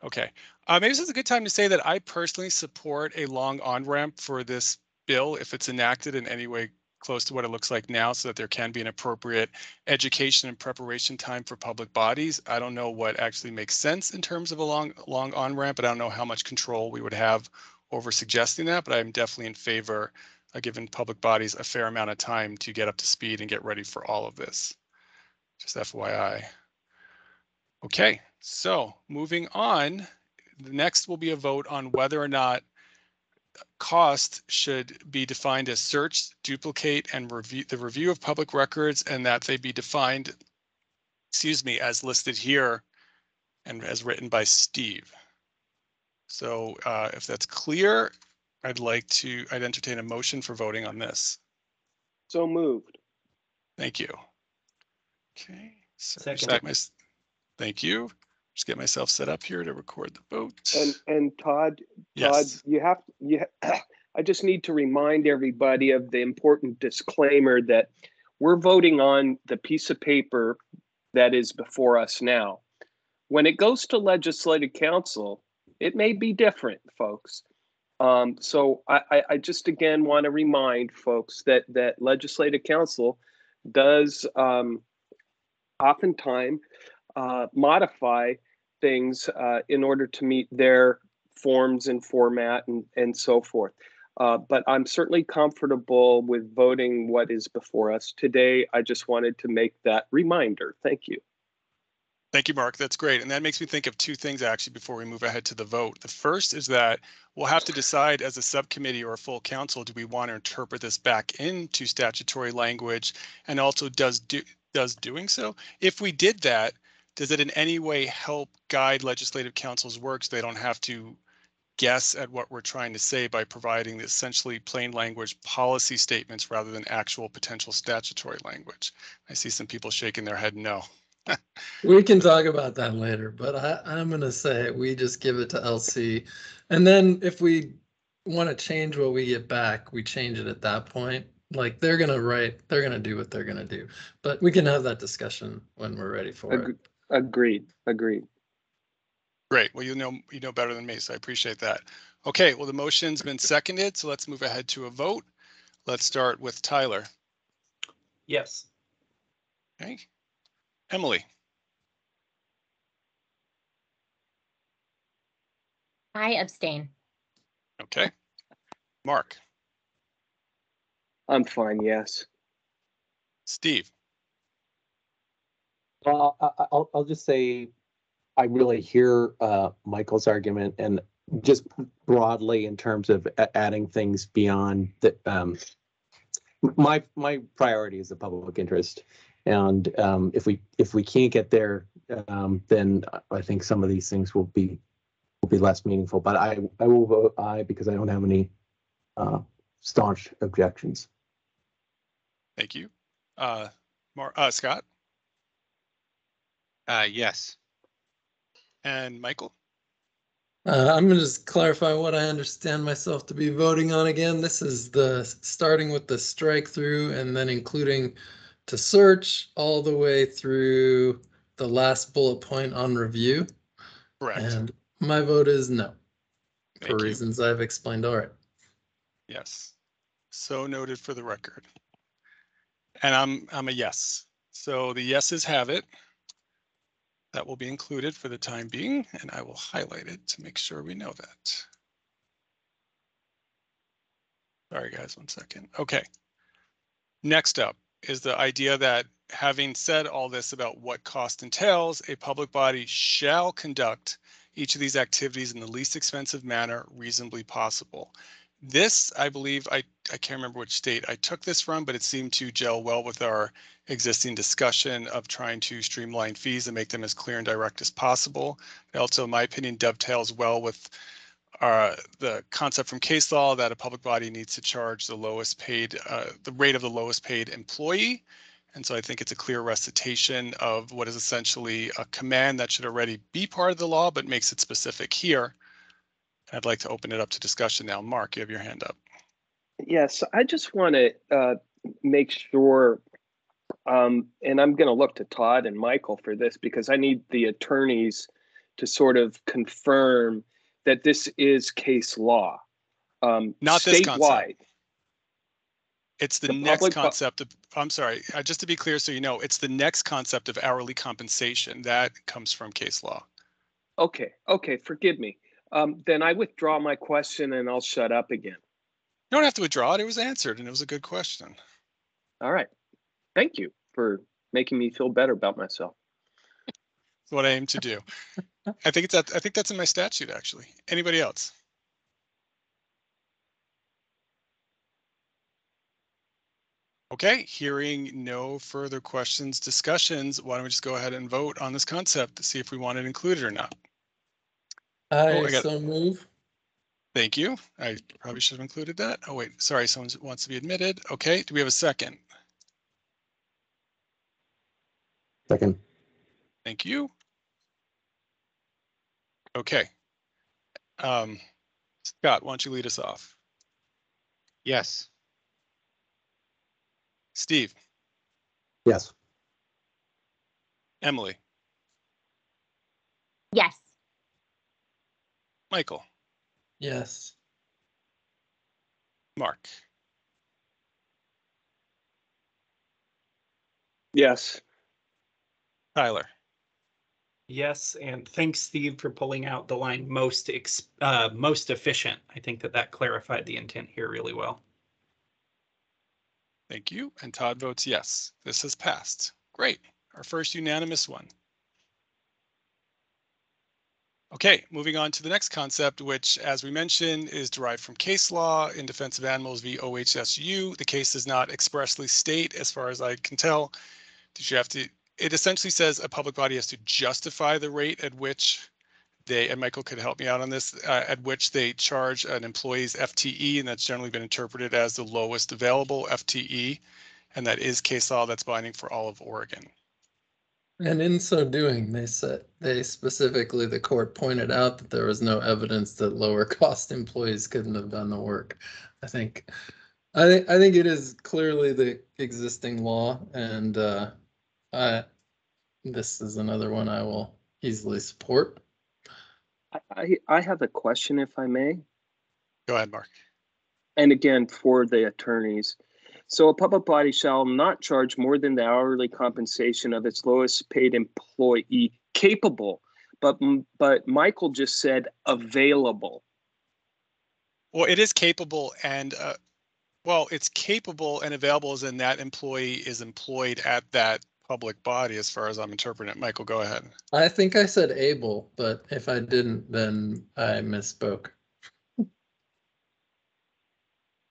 Okay, maybe this is a good time to say that I personally support a long on-ramp for this bill if it's enacted in any way close to what it looks like now, so that there can be an appropriate education and preparation time for public bodies. I don't know what actually makes sense in terms of a long on-ramp, but I don't know how much control we would have over suggesting that, but I'm definitely in favor of giving public bodies a fair amount of time to get up to speed and get ready for all of this. Just FYI. Okay, so moving on, the next will be a vote on whether or not cost should be defined as search, duplicate, and review of public records, and that they be defined, as listed here and as written by Steve. So if that's clear, I'd entertain a motion for voting on this. So moved. Thank you. Okay, so Second. Thank you. Just get myself set up here to record the vote. And Todd, Yes. I just need to remind everybody of the important disclaimer that we're voting on the piece of paper that is before us now. When it goes to Legislative Council, it may be different, folks. So I just again want to remind folks that Legislative Council does oftentimes modify things in order to meet their forms and format and so forth. But I'm certainly comfortable with voting what is before us today. I just wanted to make that reminder. Thank you. Thank you, Mark. That's great. And that makes me think of two things actually before we move ahead to the vote. The first is that we'll have to decide as a subcommittee or a full council, do we want to interpret this back into statutory language? And also does doing so? If we did that, does it in any way help guide Legislative Council's work so they don't have to guess at what we're trying to say by providing the essentially plain language policy statements rather than actual potential statutory language? I see some people shaking their head no. We can talk about that later, but I'm going to say we just give it to LC. And then if we want to change what we get back, we change it at that point. Like they're going to do what they're going to do. But we can have that discussion when we're ready for it. Agreed. Great. Well, you know better than me, so I appreciate that. Okay, well, the motion's been seconded, so let's move ahead to a vote. Let's start with Tyler. Yes. Okay. Emily. I abstain. Okay. Mark. I'm fine, yes. Steve. Well, I'll just say I really hear Michael's argument, and just broadly in terms of adding things beyond that. My priority is the public interest, and if we can't get there, then I think some of these things will be will be less meaningful. But I will vote aye because I don't have any staunch objections. Thank you. Scott Yes. and Michael. I'm going to just clarify what I understand myself to be voting on again. This is the starting with the strike through and then including to search all the way through the last bullet point on review. Correct. And my vote is no, Thank for you. reasons I've explained already. Yes. So noted for the record. And I'm a yes. So the yeses have it. That will be included for the time being, and I will highlight it to make sure we know that. Sorry, guys, 1 second. Okay. Next up is the idea that having said all this about what cost entails, a public body shall conduct each of these activities in the least expensive manner reasonably possible. This, I believe, I can't remember which state I took this from, but it seemed to gel well with our existing discussion of trying to streamline fees and make them as clear and direct as possible. It also, in my opinion, dovetails well with the concept from case law that a public body needs to charge the lowest paid, the rate of the lowest paid employee. And so I think it's a clear recitation of what is essentially a command that should already be part of the law, but makes it specific here. I'd like to open it up to discussion now. Mark, you have your hand up. Yes, I just want to make sure, and I'm going to look to Todd and Michael for this because I need the attorneys to sort of confirm that this is case law. Not this concept. It's the next concept of, I'm sorry, just to be clear so you know, it's the next concept of hourly compensation. That comes from case law. Okay, forgive me. Then I withdraw my question and I'll shut up again. You don't have to withdraw it. It was answered and it was a good question. All right. Thank you for making me feel better about myself. That's what I aim to do. I think that's in my statute, actually. Anybody else? Okay, hearing no further questions, discussions, why don't we just go ahead and vote on this concept to see if we want it included or not. So move. Thank you. I probably should have included that. Oh, wait, sorry, someone wants to be admitted. Okay, do we have a second? Second. Thank you. Okay. Scott, why don't you lead us off? Yes. Steve. Yes. Emily. Yes. Michael. Yes. Mark. Yes. Tyler. Yes, and thanks, Steve, for pulling out the line most efficient. I think that clarified the intent here really well. Thank you. And Todd votes yes. This has passed. Great. Our first unanimous one. Okay, moving on to the next concept, which, as we mentioned, is derived from case law in Defense of Animals v. OHSU. The case does not expressly state, as far as I can tell, that you have to, it essentially says a public body has to justify the rate at which they, and Michael could help me out on this, at which they charge an employee's FTE, and that's generally been interpreted as the lowest available FTE, and that is case law that's binding for all of Oregon. And in so doing, they specifically, the court pointed out that there was no evidence that lower cost employees couldn't have done the work. I think it is clearly the existing law, and this is another one I will easily support. I have a question, if I may. Go ahead, Mark. And again, for the attorneys. So a public body shall not charge more than the hourly compensation of its lowest paid employee capable, but Michael just said available. Well, it is capable and, well, it's capable and available as in that employee is employed at that public body, as far as I'm interpreting it. Michael, go ahead. I think I said able, but if I didn't, then I misspoke.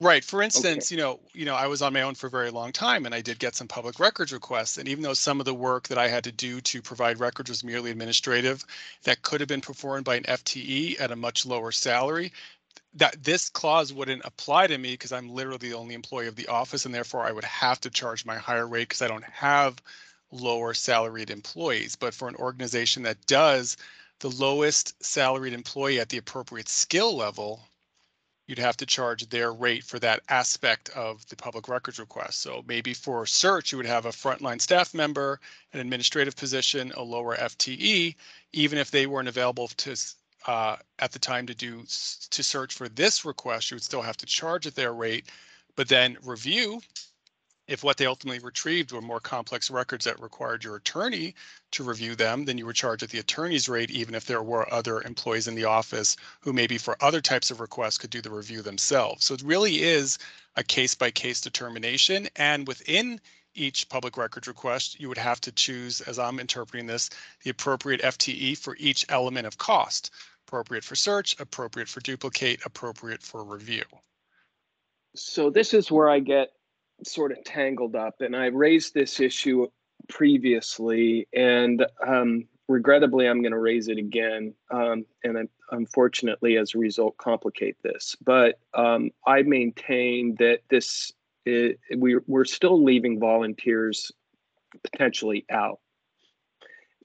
Right. For instance, I was on my own for a very long time, and I did get some public records requests. And even though some of the work that I had to do to provide records was merely administrative, that could have been performed by an FTE at a much lower salary, that this clause wouldn't apply to me because I'm literally the only employee of the office, and therefore I would have to charge my higher rate because I don't have lower salaried employees. But for an organization that does, the lowest salaried employee at the appropriate skill level, you'd have to charge their rate for that aspect of the public records request. So maybe for search, you would have a frontline staff member, an administrative position, a lower FTE, even if they weren't available to at the time to search for this request, you would still have to charge at their rate. But then review, if what they ultimately retrieved were more complex records that required your attorney to review them, then you would charge at the attorney's rate, even if there were other employees in the office who maybe for other types of requests could do the review themselves. So it really is a case-by-case determination. And within each public records request, you would have to choose, as I'm interpreting this, the appropriate FTE for each element of cost. Appropriate for search, appropriate for duplicate, appropriate for review. So this is where I get sort of tangled up, and I raised this issue previously, and regrettably I'm going to raise it again, and unfortunately as a result complicate this. But I maintain that we're still leaving volunteers potentially out,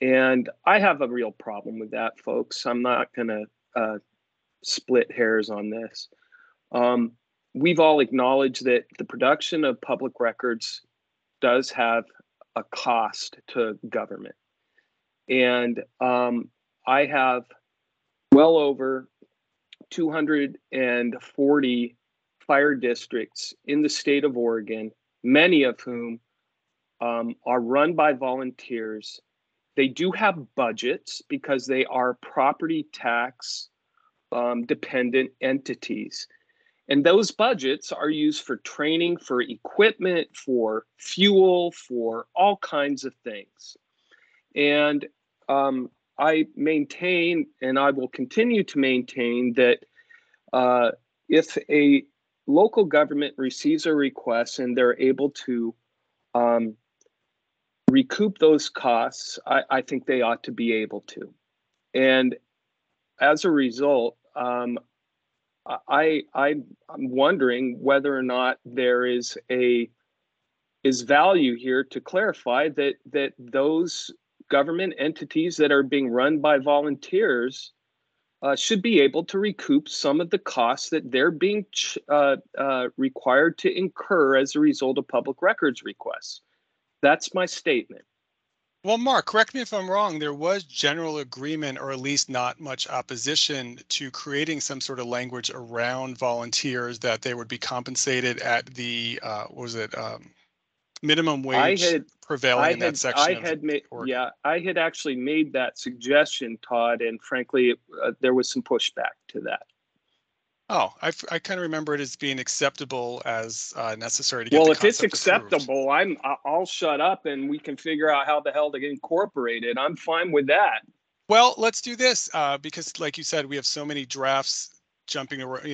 and I have a real problem with that, folks. I'm not going to split hairs on this. We've all acknowledged that the production of public records does have a cost to government. And I have well over 240 fire districts in the state of Oregon, many of whom are run by volunteers. They do have budgets because they are property tax dependent entities. And those budgets are used for training, for equipment, for fuel, for all kinds of things. And I maintain, and I will continue to maintain, that if a local government receives a request and they're able to recoup those costs, I think they ought to be able to. And as a result, I'm wondering whether or not there is value here to clarify that those government entities that are being run by volunteers should be able to recoup some of the costs that they're being required to incur as a result of public records requests. That's my statement. Well, Mark, correct me if I'm wrong, there was general agreement, or at least not much opposition, to creating some sort of language around volunteers that they would be compensated at the, minimum wage prevailing in that section of Oregon. I had actually made that suggestion, Todd, and frankly, there was some pushback to that. Oh, I kind of remember it as being acceptable as necessary to get well, the if it's acceptable, I'll shut up and we can figure out how the hell to incorporate it. I'm fine with that. Well, let's do this because, like you said, we have so many drafts jumping around,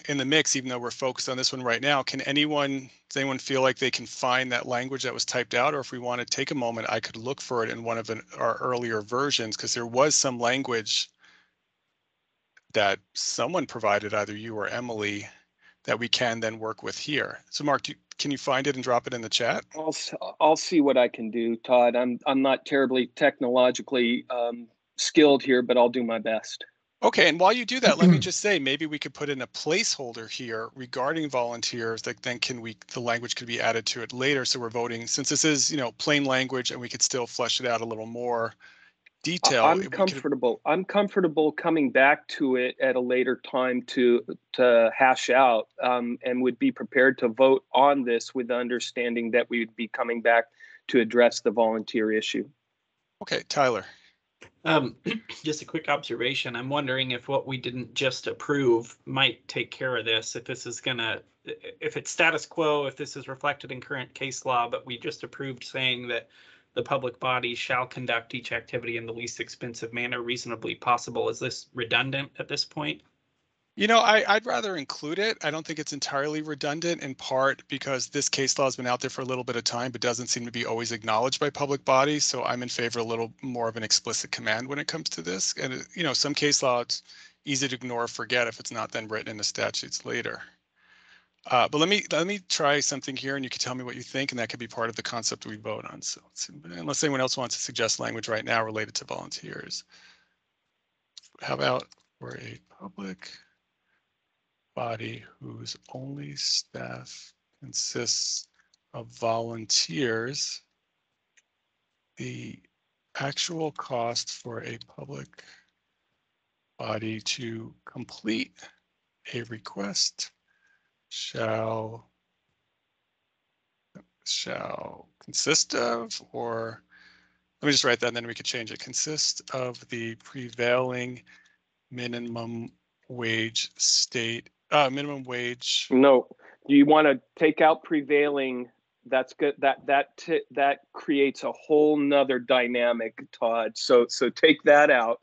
in the mix. Even though we're focused on this one right now, does anyone feel like they can find that language that was typed out? Or if we want to take a moment, I could look for it in one of our earlier versions, because there was some language that someone provided, either you or Emily, that we can then work with here. So Mark, can you find it and drop it in the chat? I'll see what I can do, Todd. I'm not terribly technologically skilled here, but I'll do my best. Okay, and while you do that, let me just say, maybe we could put in a placeholder here regarding volunteers that then the language could be added to it later. So we're voting, since this is, plain language, and we could still flesh it out a little more detail. I'm comfortable coming back to it at a later time to hash out, and would be prepared to vote on this with the understanding that we would be coming back to address the volunteer issue. Okay, Tyler. Just a quick observation. I'm wondering if what we didn't just approve might take care of this. If this is if it's status quo, if this is reflected in current case law, but we just approved saying that the public body shall conduct each activity in the least expensive manner reasonably possible. Is this redundant at this point? You know, I'd rather include it. I don't think it's entirely redundant, in part because this case law has been out there for a little bit of time, but doesn't seem to be always acknowledged by public bodies. So I'm in favor of a little more of an explicit command when it comes to this. And, you know, some case law, it's easy to ignore or forget if it's not then written in the statutes later. But let me try something here, and you can tell me what you think, and that could be part of the concept we vote on. So unless anyone else wants to suggest language right now related to volunteers. How about for a public body whose only staff consists of volunteers, the actual cost for a public body to complete a request shall consist of, or let me just write that and then we could change it, consist of the prevailing minimum wage state, minimum wage. No, do you want to take out prevailing? That's good. That creates a whole nother dynamic, Todd. So take that out.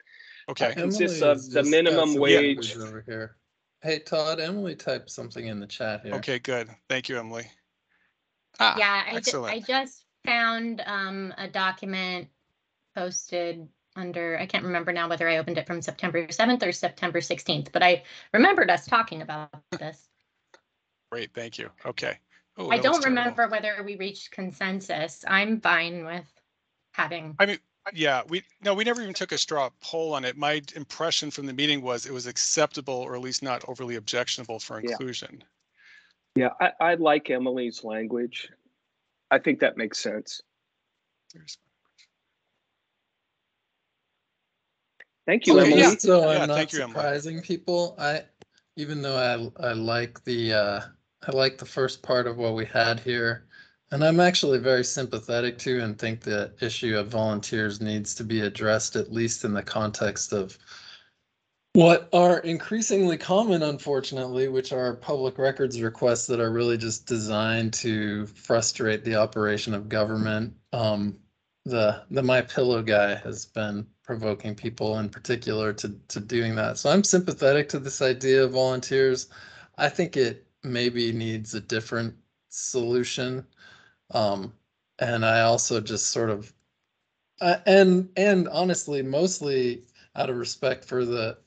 Okay. Consists Emily's of the just minimum got some wage. language over here. Hey, Todd, Emily typed something in the chat here. Okay, good. Thank you, Emily. Yeah, excellent. I just found a document posted under, I can't remember now whether I opened it from September 7th or September 16th, but I remembered us talking about this. Great, thank you. Okay. Oh, I that looks don't terrible. remember whether we reached consensus. I'm fine with having. I mean, yeah, we never even took a straw poll on it. My impression from the meeting was it was acceptable, or at least not overly objectionable for inclusion. Yeah, I like Emily's language. I think that makes sense. Thank you, Okay, Emily. yeah. So Yeah, I'm not thank you, Emily. surprising people. Even though I like the first part of what we had here, and I'm actually very sympathetic to and think the issue of volunteers needs to be addressed, at least in the context of what are increasingly common, unfortunately, which are public records requests that are really just designed to frustrate the operation of government. The My Pillow guy has been provoking people in particular to doing that. So I'm sympathetic to this idea of volunteers. I think it maybe needs a different solution. And I also just sort of, and honestly, mostly out of respect for the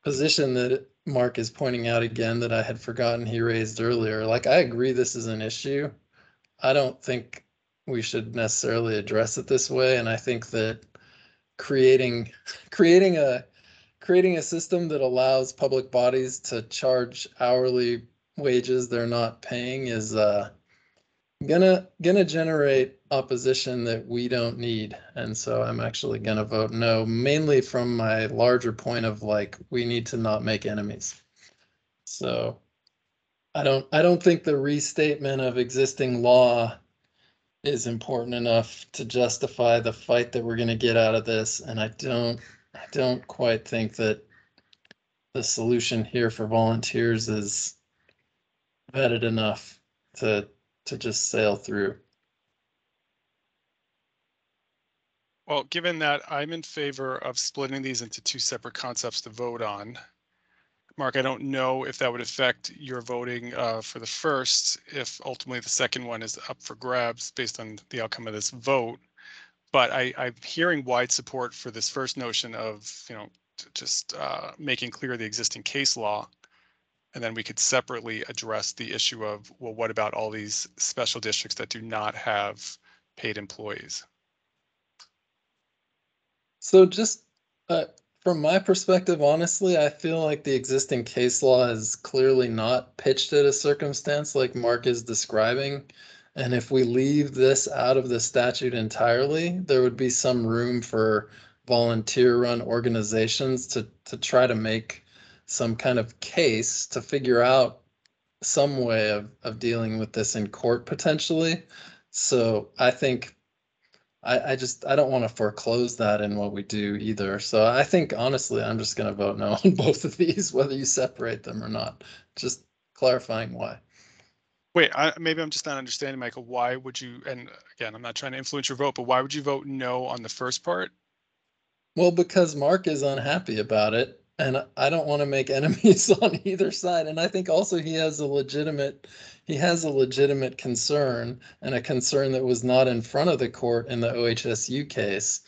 position that Mark is pointing out again that I had forgotten he raised earlier. Like, I agree this is an issue. I don't think we should necessarily address it this way. And I think that creating a system that allows public bodies to charge hourly wages they're not paying is gonna generate opposition that we don't need. And so I'm actually gonna vote no, mainly from my larger point of, like, we need to not make enemies. So I don't think the restatement of existing law is important enough to justify the fight that we're gonna get out of this. And I don't quite think that the solution here for volunteers is vetted enough to just sail through. Well, given that I'm in favor of splitting these into two separate concepts to vote on, Mark, I don't know if that would affect your voting for the first, if ultimately the second one is up for grabs based on the outcome of this vote. But I'm hearing wide support for this first notion of, just making clear the existing case law. And then we could separately address the issue of, well, what about all these special districts that do not have paid employees? So just from my perspective, honestly, I feel like the existing case law is clearly not pitched at a circumstance like Mark is describing. And if we leave this out of the statute entirely, there would be some room for volunteer-run organizations to try to make some kind of case to figure out some way of dealing with this in court potentially. So I think I don't want to foreclose that in what we do either. So I think, honestly, I'm just going to vote no on both of these, whether you separate them or not. Just clarifying why. Wait, maybe I'm just not understanding, Michael. Why would you, and again, I'm not trying to influence your vote, but why would you vote no on the first part? Well, because Mark is unhappy about it. And I don't want to make enemies on either side. And I think also he has a legitimate concern, and a concern that was not in front of the court in the OHSU case.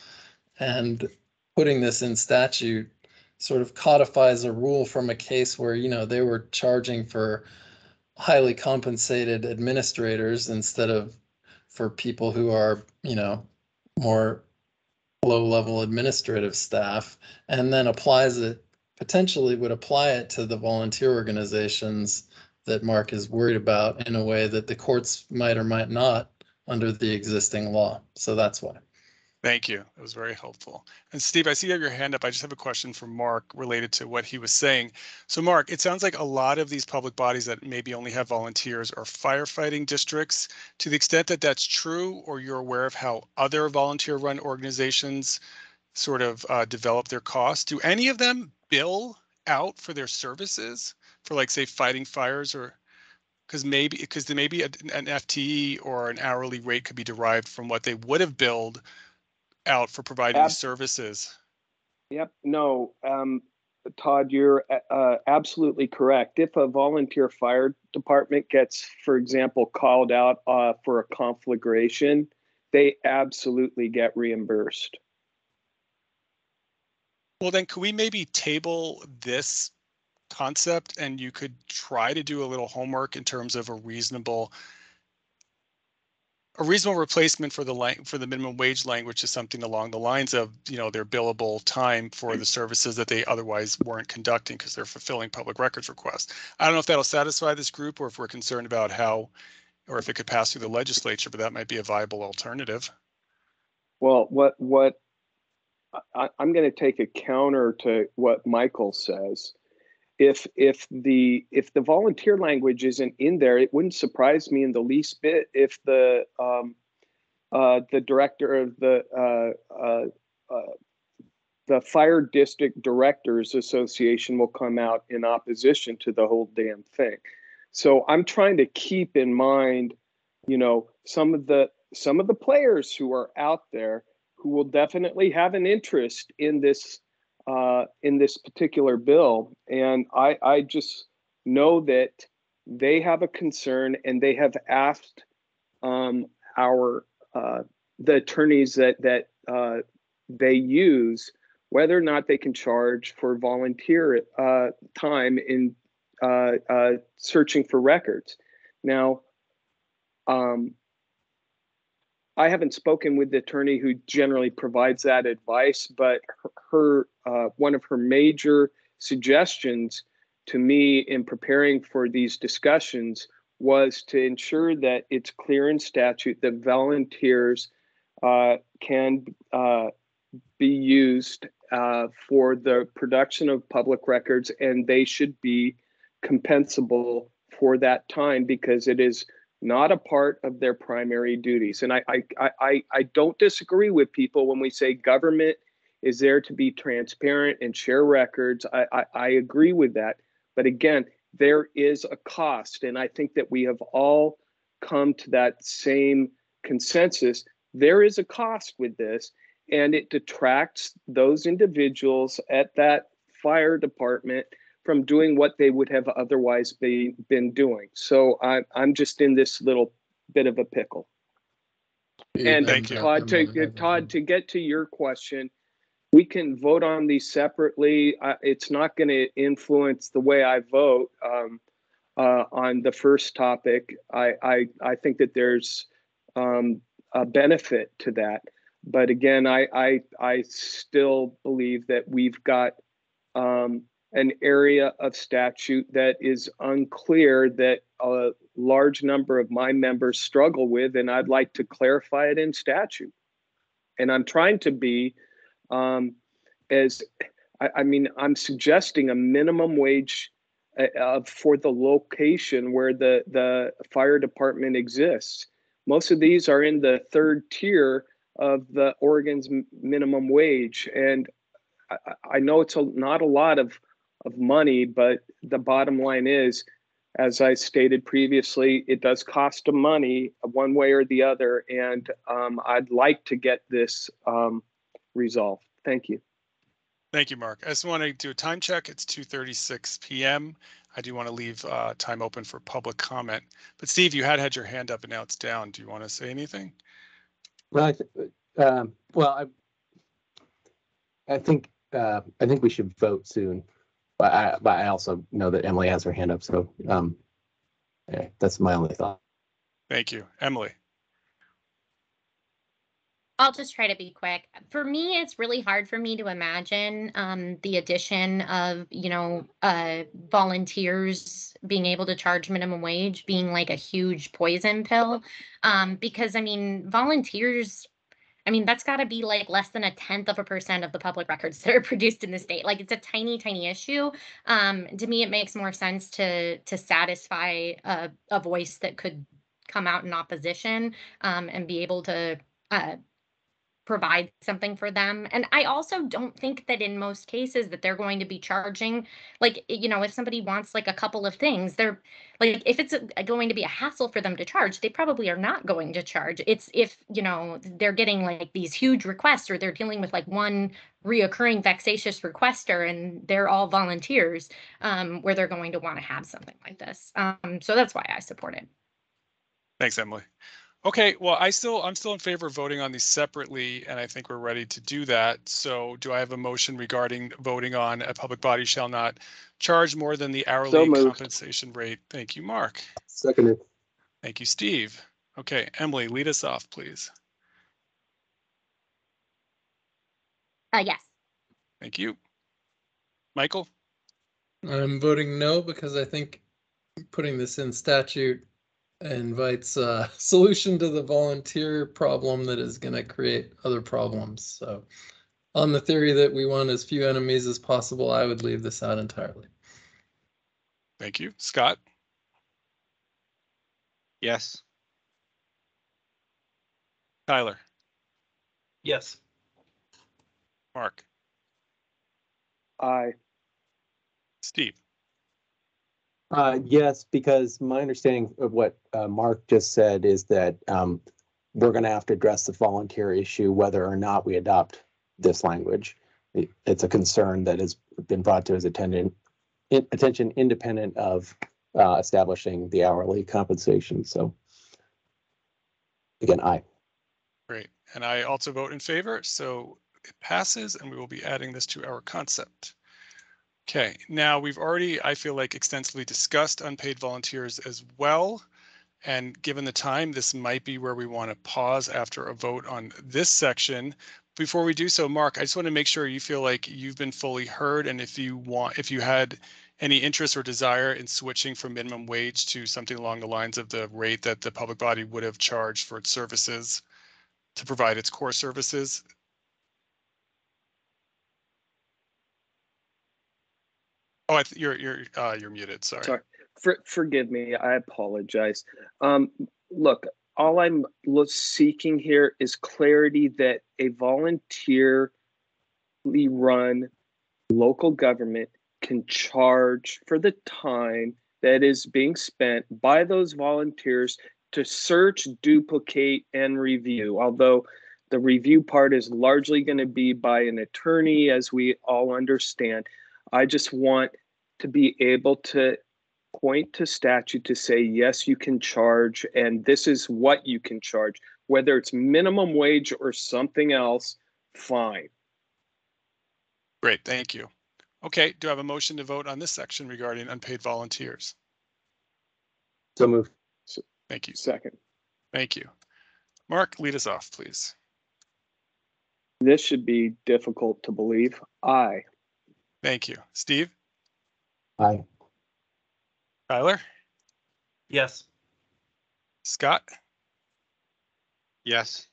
And putting this in statute sort of codifies a rule from a case where, they were charging for highly compensated administrators instead of for people who are, more low-level administrative staff, and then potentially would apply it to the volunteer organizations that Mark is worried about in a way that the courts might or might not under the existing law. So that's why. Thank you. That was very helpful. And Steve, I see you have your hand up. I just have a question for Mark related to what he was saying. So Mark, it sounds like a lot of these public bodies that maybe only have volunteers are firefighting districts. To the extent that that's true, or you're aware of how other volunteer run organizations sort of develop their costs, do any of them bill out for their services for, like, say, fighting fires? Or because maybe an FTE or an hourly rate could be derived from what they would have billed out for providing these services. Yep. No, Todd, you're absolutely correct. If a volunteer fire department gets, for example, called out for a conflagration, they absolutely get reimbursed. Well, then could we maybe table this concept, and you could try to do a little homework in terms of a reasonable replacement for the minimum wage language is something along the lines of, their billable time for the services that they otherwise weren't conducting because they're fulfilling public records requests. I don't know if that'll satisfy this group, or if we're concerned about how, or if it could pass through the legislature, but that might be a viable alternative. Well, I'm going to take a counter to what Michael says. If the volunteer language isn't in there, it wouldn't surprise me in the least bit if the director of the Fire District Directors Association will come out in opposition to the whole damn thing. So I'm trying to keep in mind, some of the players who are out there who will definitely have an interest in this particular bill. And I just know that they have a concern, and they have asked the attorneys that they use whether or not they can charge for volunteer time in searching for records. Now, I haven't spoken with the attorney who generally provides that advice, but her one of her major suggestions to me in preparing for these discussions was to ensure that it's clear in statute that volunteers can be used for the production of public records, and they should be compensable for that time because it is not a part of their primary duties. And I don't disagree with people when we say government is there to be transparent and share records. I agree with that. But again, there is a cost. And I think that we have all come to that same consensus. There is a cost with this, and it detracts those individuals at that fire department from doing what they would have otherwise been doing. So I'm just in this little bit of a pickle. And Todd, to get to your question, we can vote on these separately. It's not going to influence the way I vote on the first topic. I think that there's a benefit to that. But again, I still believe that we've got an area of statute that is unclear, that a large number of my members struggle with, and I'd like to clarify it in statute. And I'm trying to be I'm suggesting a minimum wage for the location where the fire department exists. Most of these are in the third tier of the Oregon's minimum wage. And I know it's not a lot of money, but the bottom line is, as I stated previously, it does cost them money one way or the other. And I'd like to get this resolved. Thank you. Thank you, Mark. I just want to do a time check. It's 2:36 p.m. I do want to leave time open for public comment. But Steve, you had your hand up and now it's down. Do you want to say anything? Well, I think we should vote soon, but I also know that Emily has her hand up, so yeah, that's my only thought. Thank you, Emily. I'll just try to be quick. For me, it's really hard for me to imagine the addition of, volunteers being able to charge minimum wage being like a huge poison pill. Because I mean, volunteers, that's got to be like less than 0.1% of the public records that are produced in the state. Like it's a tiny, tiny issue. To me, it makes more sense to satisfy a voice that could come out in opposition and be able to provide something for them. And I also don't think that in most cases that they're going to be charging, like, if somebody wants like a couple of things, they're like, if it's going to be a hassle for them to charge, they probably are not going to charge. It's if, they're getting like these huge requests or they're dealing with like one reoccurring vexatious requester and they're all volunteers, where they're going to want to have something like this. So that's why I support it. Thanks, Emily. Okay, well, I'm still in favor of voting on these separately, and I think we're ready to do that. So do I have a motion regarding voting on a public body shall not charge more than the hourly compensation rate? Thank you, Mark. Seconded. Thank you, Steve. Okay, Emily, lead us off, please. Yes. Thank you. Michael? I'm voting no because I think putting this in statute invites a solution to the volunteer problem that is going to create other problems. So on the theory that we want as few enemies as possible, I would leave this out entirely. Thank you. Scott? Yes. Tyler? Yes. Mark? Aye. Steve? Yes, because my understanding of what Mark just said is that we're going to have to address the volunteer issue whether or not we adopt this language. It's a concern that has been brought to his attention independent of establishing the hourly compensation. So again, aye. Great. And I also vote in favor. So it passes and we will be adding this to our concept. Okay, now we've already, I feel like, extensively discussed unpaid volunteers as well. And given the time, this might be where we want to pause after a vote on this section. Before we do so, Mark, I just want to make sure you feel like you've been fully heard. And if you had any interest or desire in switching from minimum wage to something along the lines of the rate that the public body would have charged for its services to provide its core services. Oh, you're muted. Sorry. Forgive me. I apologize. Look, all I'm seeking here is clarity that a voluntarily run local government can charge for the time that is being spent by those volunteers to search, duplicate, and review. Although the review part is largely going to be by an attorney, as we all understand. I just want to be able to point to statute to say, yes, you can charge, and this is what you can charge. Whether it's minimum wage or something else, fine. Great, thank you. Okay, do I have a motion to vote on this section regarding unpaid volunteers? So moved. Thank you. Second. Thank you. Mark, lead us off, please. This should be difficult to believe. Aye. Thank you. Steve? Aye. Tyler? Yes. Scott? Yes.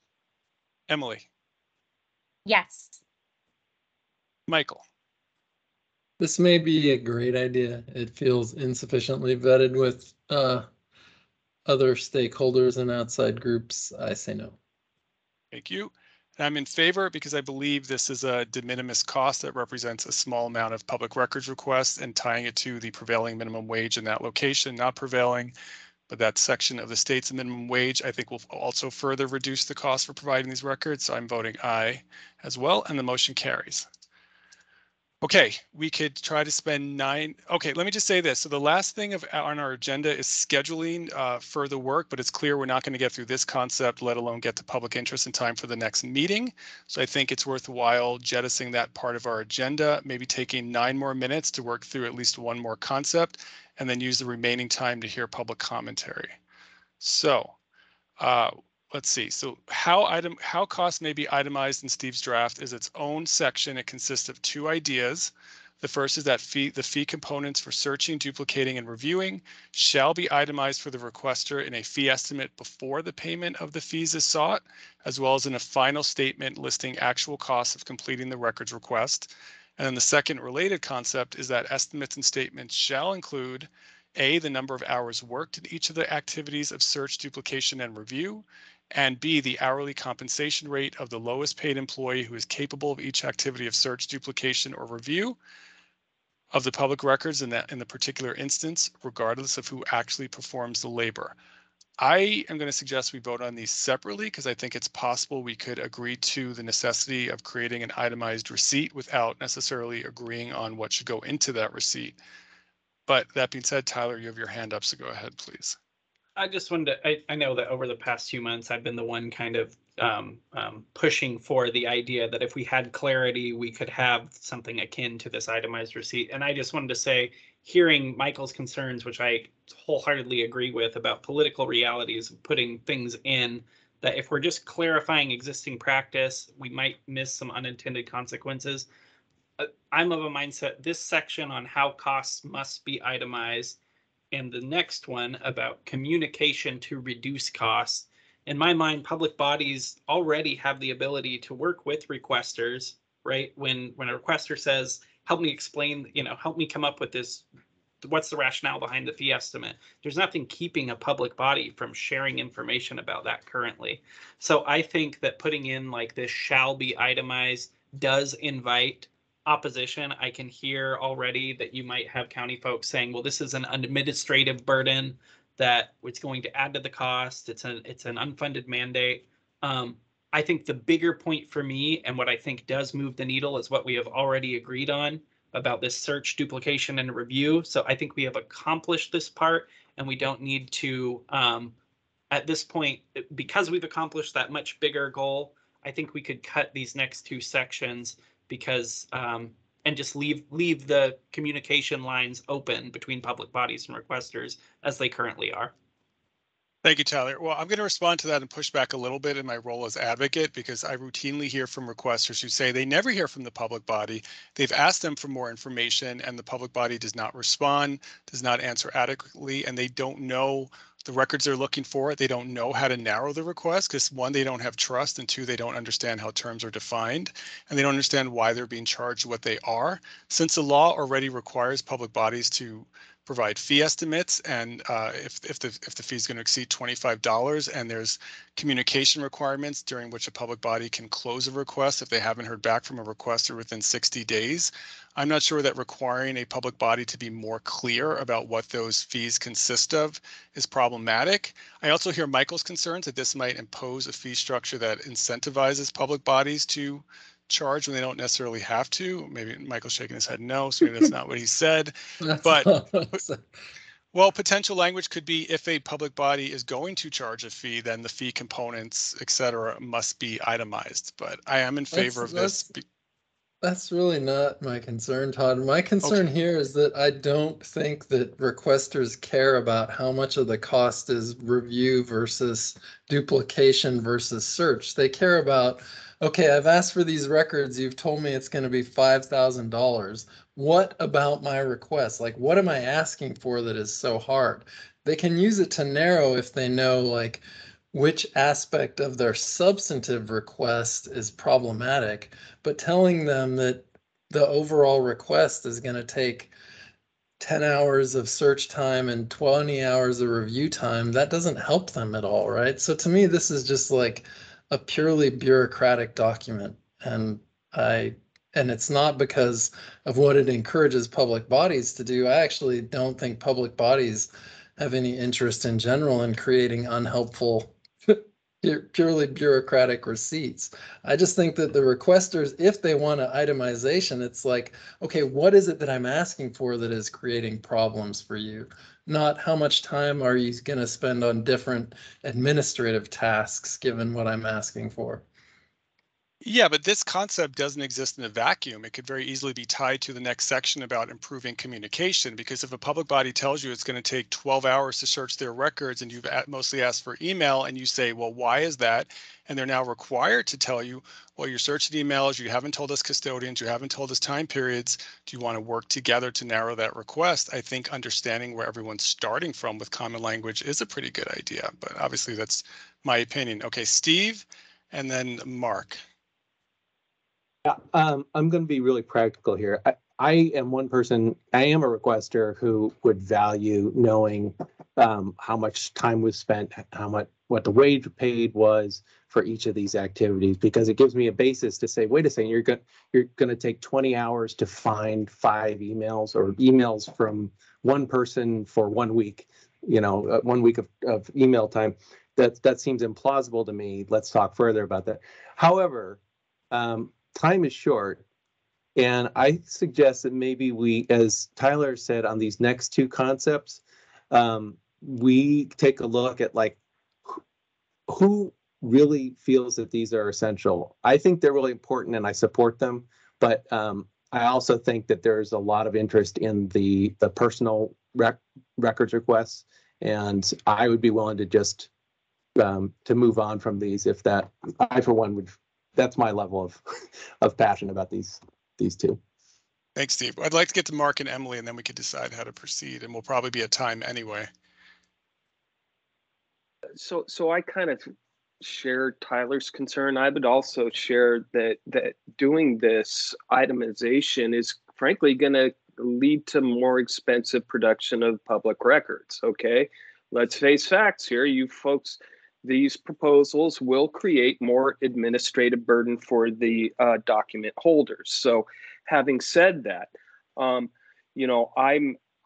Emily? Yes. Michael? This may be a great idea. It feels insufficiently vetted with other stakeholders and outside groups. I say no. Thank you. And I'm in favor because I believe this is a de minimis cost that represents a small amount of public records requests, and tying it to the prevailing minimum wage in that location, not prevailing, but that section of the state's minimum wage, I think will also further reduce the cost for providing these records. So I'm voting aye as well, and the motion carries. Okay, we could try to spend 9. Okay, let me just say this. So the last thing on our agenda is scheduling further work, but it's clear we're not going to get through this concept, let alone get to public interest in time for the next meeting. So I think it's worthwhile jettisoning that part of our agenda, maybe taking 9 more minutes to work through at least one more concept, and then use the remaining time to hear public commentary. So let's see. So how costs may be itemized in Steve's draft is its own section. It consists of 2 ideas. The first is that the fee components for searching, duplicating, and reviewing shall be itemized for the requester in a fee estimate before the payment of the fees is sought, as well as in a final statement listing actual costs of completing the records request. And then the second related concept is that estimates and statements shall include A, the number of hours worked in each of the activities of search, duplication, and review, and B, the hourly compensation rate of the lowest paid employee who is capable of each activity of search, duplication, or review of the public records in the particular instance, regardless of who actually performs the labor. I am going to suggest we vote on these separately because I think it's possible we could agree to the necessity of creating an itemized receipt without necessarily agreeing on what should go into that receipt. But that being said, Tyler, you have your hand up, so go ahead, please. I just wanted to, I know that over the past few months, I've been the one kind of pushing for the idea that if we had clarity, we could have something akin to this itemized receipt. And I just wanted to say, hearing Michael's concerns, which I wholeheartedly agree with about political realities of putting things in, that if we're just clarifying existing practice, we might miss some unintended consequences. I'm of a mindset, this section on how costs must be itemized and the next one about communication to reduce costs. In my mind, public bodies already have the ability to work with requesters, right? When a requester says, help me explain, help me come up with this, what's the rationale behind the fee estimate? There's nothing keeping a public body from sharing information about that currently. So I think that putting in like this shall be itemized does invite opposition. I can hear already that you might have county folks saying, well, this is an administrative burden that it's going to add to the cost. It's an unfunded mandate. I think the bigger point for me and what I think does move the needle is what we have already agreed on about this search, duplication, and review. So I think we have accomplished this part and we don't need to, at this point, because we've accomplished that much bigger goal, I think we could cut these next 2 sections because and just leave the communication lines open between public bodies and requesters as they currently are. Thank you, Tyler. Well, I'm going to respond to that and push back a little bit in my role as advocate because I routinely hear from requesters who say they never hear from the public body. They've asked them for more information and the public body does not respond, does not answer adequately, and they don't know the records they're looking for. They don't know how to narrow the request because 1, they don't have trust, and 2, they don't understand how terms are defined, and they don't understand why they're being charged what they are. Since the law already requires public bodies to provide fee estimates, and if the fee is going to exceed $25, and there's communication requirements during which a public body can close a request if they haven't heard back from a requester within 60 days. I'm not sure that requiring a public body to be more clear about what those fees consist of is problematic. I also hear Michael's concerns that this might impose a fee structure that incentivizes public bodies to charge when they don't necessarily have to. Maybe Michael's shaking his head no, so maybe that's not what he said. But well, potential language could be if a public body is going to charge a fee, then the fee components, et cetera, must be itemized. But I am in favor of this. That's really not my concern, Todd. My concern here is that I don't think that requesters care about how much of the cost is review versus duplication versus search. They care about, okay, I've asked for these records. You've told me it's going to be $5,000. What about my request? Like, what am I asking for that is so hard? They can use it to narrow if they know, like, which aspect of their substantive request is problematic, but telling them that the overall request is going to take 10 hours of search time and 20 hours of review time, that doesn't help them at all, right? So to me, this is just like a purely bureaucratic document. And it's not because of what it encourages public bodies to do. I actually don't think public bodies have any interest in general in creating unhelpful purely bureaucratic receipts. I just think that the requesters, if they want an itemization, it's like, okay, what is it that I'm asking for that is creating problems for you? Not how much time are you going to spend on different administrative tasks given what I'm asking for. Yeah, but this concept doesn't exist in a vacuum. It could very easily be tied to the next section about improving communication, because if a public body tells you it's going to take 12 hours to search their records and you've mostly asked for email and you say, well, why is that? And they're now required to tell you, well, you're searching emails, you haven't told us custodians, you haven't told us time periods. Do you want to work together to narrow that request? I think understanding where everyone's starting from with common language is a pretty good idea, but obviously that's my opinion. Okay, Steve, and then Mark. Yeah, I'm going to be really practical here. I am one person, I am a requester who would value knowing how much time was spent, what the wage paid was for each of these activities, because it gives me a basis to say, wait a second, you're going to take 20 hours to find 5 emails or emails from one person for 1 week, 1 week of email time. That seems implausible to me. Let's talk further about that. However, time is short, and I suggest that maybe we, as Tyler said, on these next 2 concepts, we take a look at like who really feels that these are essential. I think they're really important and I support them, but I also think that there's a lot of interest in the personal records requests, and I would be willing to just to move on from these if that, I for one would. That's my level of passion about these 2. Thanks, Steve. I'd like to get to Mark and Emily, and then we could decide how to proceed, and we'll probably be at time anyway. So I kind of share Tyler's concern. I would also share that doing this itemization is frankly going to lead to more expensive production of public records. Okay, let's face facts here, you folks. These proposals will create more administrative burden for the document holders. So having said that, I'm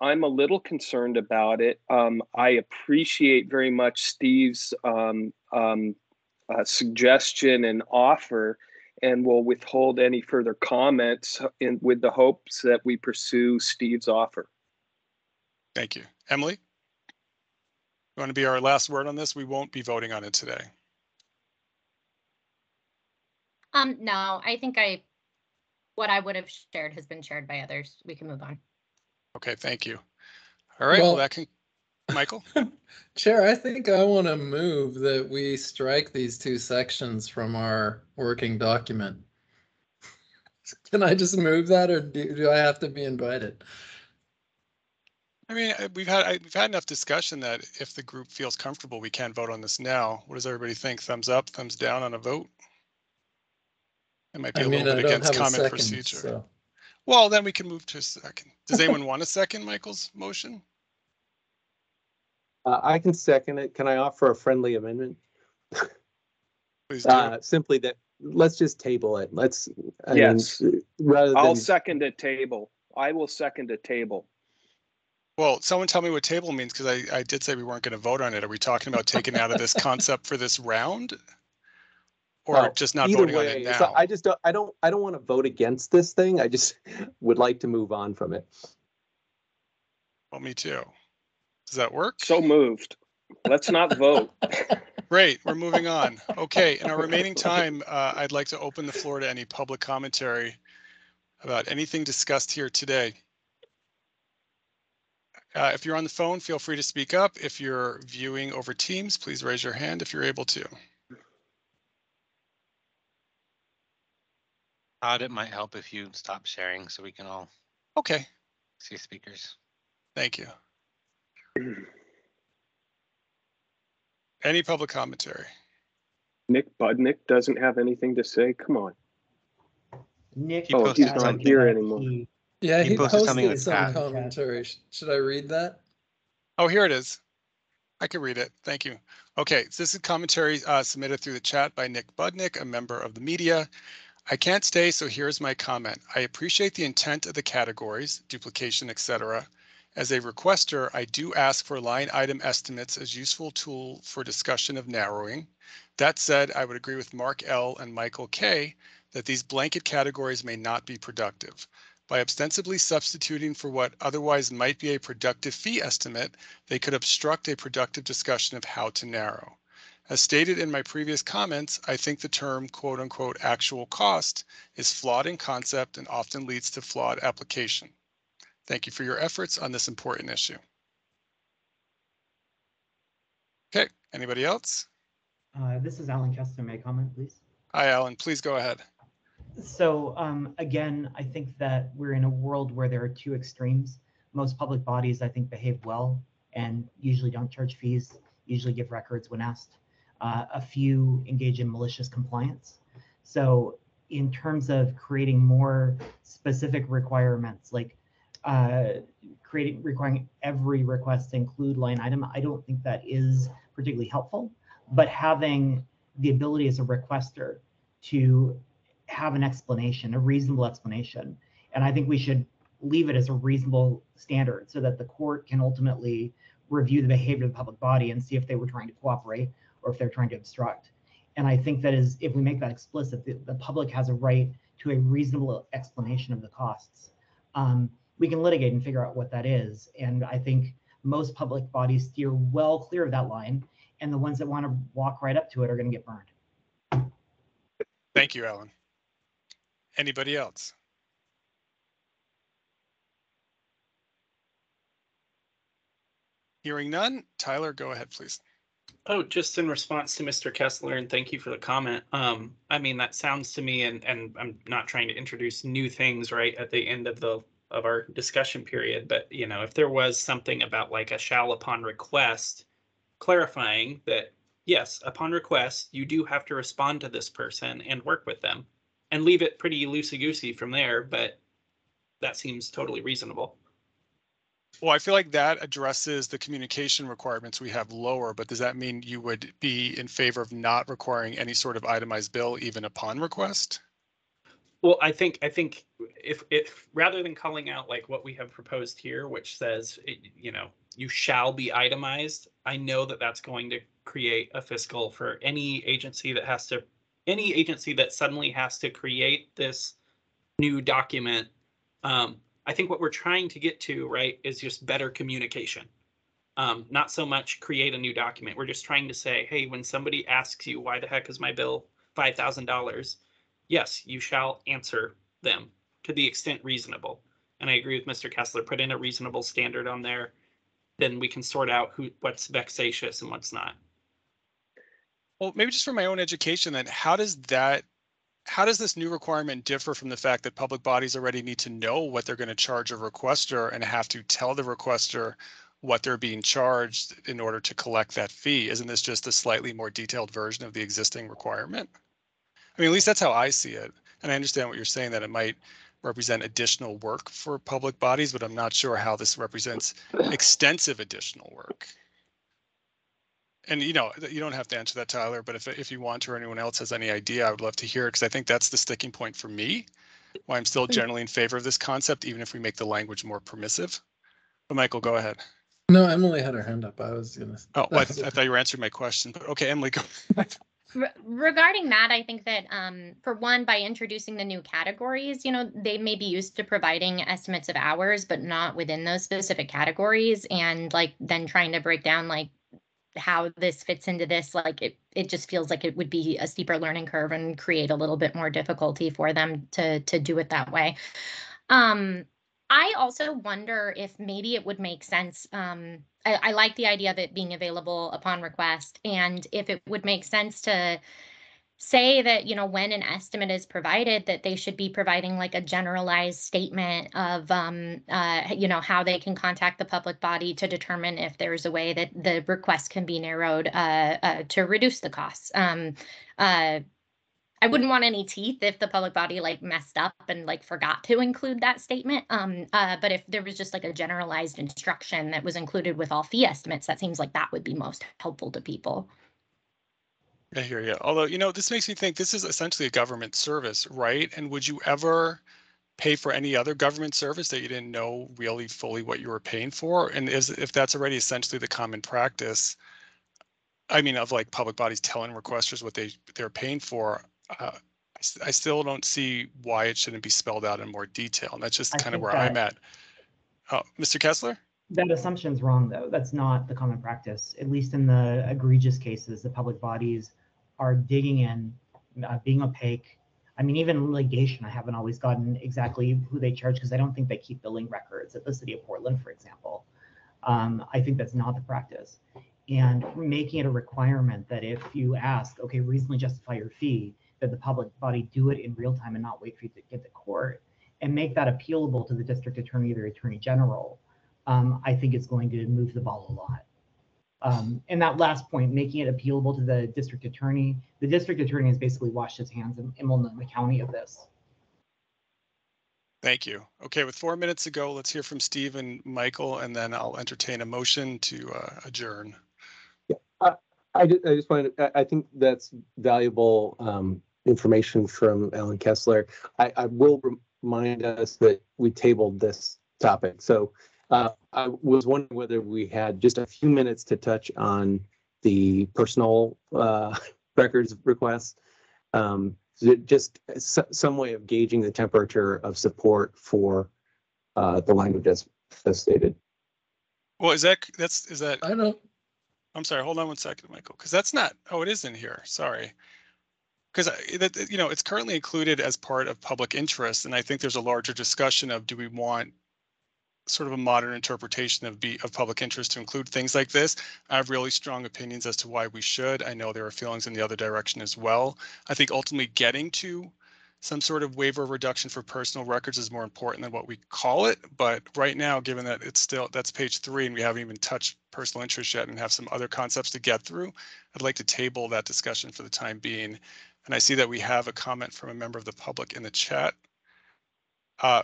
a little concerned about it. I appreciate very much Steve's suggestion and offer, and will withhold any further comments with the hopes that we pursue Steve's offer. Thank you. Emily? You want to be our last word on this? We won't be voting on it today. No, I think what I would have shared has been shared by others. We can move on. Okay, thank you. All right, well that can, Michael? Chair, I think I want to move that we strike these 2 sections from our working document. Can I just move that, or do I have to be invited? I mean, we've had enough discussion that if the group feels comfortable, we can vote on this now. What does everybody think? Thumbs up, thumbs down on a vote? It might be a little bit against common procedure. So. Well, then we can move to a second. Does anyone want a second Michael's motion? I can second it. Can I offer a friendly amendment? Please do. Simply that let's just table it. Yes. Rather than, I'll second a table. I will second a table. Well, someone tell me what table means, because I did say we weren't going to vote on it. Are we talking about taking out of this concept for this round, or just not voting on it now? So I don't want to vote against this thing. I just would like to move on from it. Well, me too. Does that work? So moved. Let's not vote. Great, we're moving on. Okay, in our remaining time, I'd like to open the floor to any public commentary about anything discussed here today. If you're on the phone, feel free to speak up. If you're viewing over Teams, please raise your hand if you're able to. Todd, it might help if you stop sharing so we can all see speakers. Thank you. Any public commentary? Nick Budnick doesn't have anything to say. Come on. Nick, he's not here anymore. Yeah, he posted something some commentary. Should I read that? Oh, here it is. I can read it. Thank you. Okay, so this is commentary submitted through the chat by Nick Budnick, a member of the media. I can't stay, so here's my comment. I appreciate the intent of the categories, duplication, etc., As a requester, I do ask for line item estimates as useful tool for discussion of narrowing. That said, I would agree with Mark L. and Michael K. that these blanket categories may not be productive. By ostensibly substituting for what otherwise might be a productive fee estimate, they could obstruct a productive discussion of how to narrow. As stated in my previous comments, I think the term quote unquote actual cost is flawed in concept and often leads to flawed application. Thank you for your efforts on this important issue. Okay, anybody else? This is Alan Kessler. May I comment, please? Hi, Alan, please go ahead. So again, I think that we're in a world where there are two extremes. Most public bodies, I think, behave well and usually don't charge fees, usually give records when asked. A few engage in malicious compliance. So in terms of creating more specific requirements, like requiring every request to include line item, I don't think that is particularly helpful. But having the ability as a requester to have an explanation, a reasonable explanation, and I think we should leave it as a reasonable standard so that the court can ultimately review the behavior of the public body and see if they were trying to cooperate or if they're trying to obstruct. And I think that is, if we make that explicit, the public has a right to a reasonable explanation of the costs. We can litigate and figure out what that is. And I think most public bodies steer well clear of that line, and the ones that want to walk right up to it are going to get burned. Thank you, Alan. Anybody else? Hearing none, Tyler, go ahead, please. Oh, just in response to Mr. Kessler, and thank you for the comment. I mean, that sounds to me, and I'm not trying to introduce new things right at the end of our discussion period, but you know, if there was something about like a shall upon request, clarifying that yes, upon request, you do have to respond to this person and work with them, and leave it pretty loosey-goosey from there, but that seems totally reasonable. Well, I feel like that addresses the communication requirements we have lower, but does that mean you would be in favor of not requiring any sort of itemized bill even upon request? Well, I think if rather than calling out like what we have proposed here, which says, you know, you shall be itemized, I know that that's going to create a fiscal for any agency that suddenly has to create this new document. I think what we're trying to get to, right, is just better communication. Not so much create a new document. We're just trying to say, hey, when somebody asks you, why the heck is my bill $5,000? Yes, you shall answer them to the extent reasonable. And I agree with Mr. Kessler, put in a reasonable standard on there, then we can sort out what's vexatious and what's not. Well, maybe just for my own education, then how does this new requirement differ from the fact that public bodies already need to know what they're going to charge a requester and have to tell the requester what they're being charged in order to collect that fee? Isn't this just a slightly more detailed version of the existing requirement? I mean, at least that's how I see it. And I understand what you're saying, that it might represent additional work for public bodies, but I'm not sure how this represents extensive additional work. And you know, you don't have to answer that, Tyler, but if you want to, or anyone else has any idea, I would love to hear it, because I think that's the sticking point for me, why I'm still generally in favor of this concept, even if we make the language more permissive. But Michael, go ahead. No, Emily had her hand up. I was gonna. Oh, I thought you were answering my question, but okay, Emily, go. Regarding that, I think that for one, by introducing the new categories, you know, they may be used to providing estimates of hours, but not within those specific categories, and like then trying to break down like how this fits into this, like it just feels like it would be a steeper learning curve and create a little bit more difficulty for them to do it that way. I also wonder if maybe it would make sense. I like the idea of it being available upon request, and if it would make sense to say that, you know, when an estimate is provided, that they should be providing like a generalized statement of, you know, how they can contact the public body to determine if there's a way that the request can be narrowed to reduce the costs. I wouldn't want any teeth if the public body like messed up and like forgot to include that statement. But if there was just like a generalized instruction that was included with all fee estimates, that seems like that would be most helpful to people. I hear you. Although, you know, this makes me think this is essentially a government service, right? And would you ever pay for any other government service that you didn't know really fully what you were paying for? And if that's already essentially the common practice, I mean, of like public bodies telling requesters what they're paying for, I still don't see why it shouldn't be spelled out in more detail. And that's just kind of where I'm at. Oh, Mr. Kessler? That assumption's wrong, though. That's not the common practice. At least in the egregious cases, the public bodies are digging in, being opaque. I mean, even in litigation, I haven't always gotten exactly who they charge because I don't think they keep billing records at the city of Portland, for example. I think that's not the practice. And making it a requirement that if you ask, okay, reasonably justify your fee, that the public body do it in real time and not wait for you to get to court, and make that appealable to the district attorney or the attorney general, I think it's going to move the ball a lot. And that last point, making it appealable to the district attorney has basically washed his hands in Multnomah County of this. Thank you. Okay, with 4 minutes to go, let's hear from Steve and Michael, and then I'll entertain a motion to adjourn. Yeah, I just wanted. I think that's valuable information from Alan Kessler. I will remind us that we tabled this topic, so I was wondering whether we had just a few minutes to touch on the personal records requests. Just some way of gauging the temperature of support for the language as stated. Well, is that? I don't. I'm sorry. Hold on one second, Michael, because that's not. Oh, it is in here. Sorry. Because it's currently included as part of public interest, and I think there's a larger discussion of do we want sort of a modern interpretation of public interest to include things like this. I have really strong opinions as to why we should. I know there are feelings in the other direction as well. I think ultimately getting to some sort of waiver of reduction for personal records is more important than what we call it. But right now, given that that's page 3 and we haven't even touched personal interest yet and have some other concepts to get through, I'd like to table that discussion for the time being. And I see that we have a comment from a member of the public in the chat.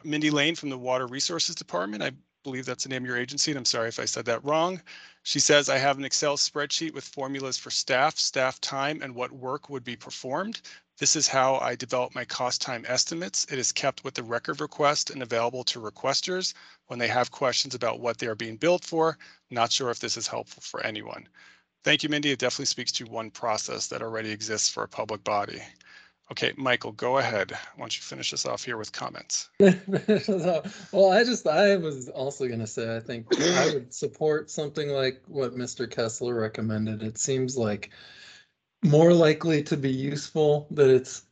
Mindy Lane from the Water Resources Department. I believe that's the name of your agency, and I'm sorry if I said that wrong. She says, I have an Excel spreadsheet with formulas for staff time, and what work would be performed. This is how I develop my cost time estimates. It is kept with the record request and available to requesters when they have questions about what they are being billed for. Not sure if this is helpful for anyone. Thank you, Mindy. It definitely speaks to one process that already exists for a public body. Okay, Michael, go ahead. Why don't you finish us off here with comments? Well, I was also going to say, I think I would support something like what Mr. Kessler recommended. It seems like more likely to be useful, that it's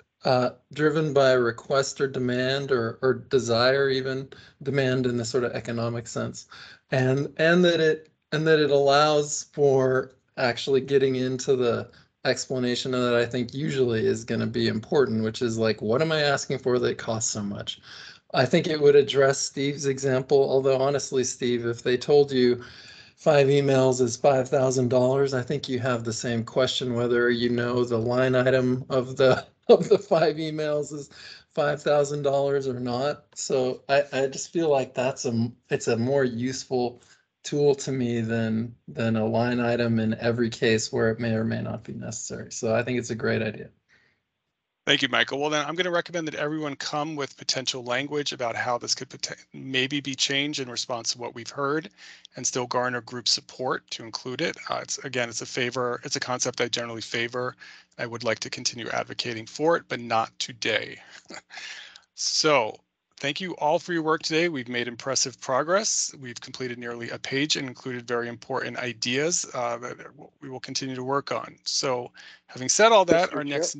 driven by requester demand or desire, even demand in the sort of economic sense, and that it allows for actually getting into the explanation that I think usually is going to be important, which is like, what am I asking for that costs so much? I think it would address Steve's example, although honestly, Steve, if they told you 5 emails is $5,000, I think you have the same question whether you know the line item of the 5 emails is $5,000 or not. So I just feel like it's a more useful tool to me than a line item in every case where it may or may not be necessary. So I think it's a great idea. Thank you, Michael. Well, then I'm going to recommend that everyone come with potential language about how this could maybe be changed in response to what we've heard and still garner group support to include it. It's a concept I generally favor. I would like to continue advocating for it, but not today. So thank you all for your work today. We've made impressive progress. We've completed nearly a page and included very important ideas that we will continue to work on. So having said all that, our next...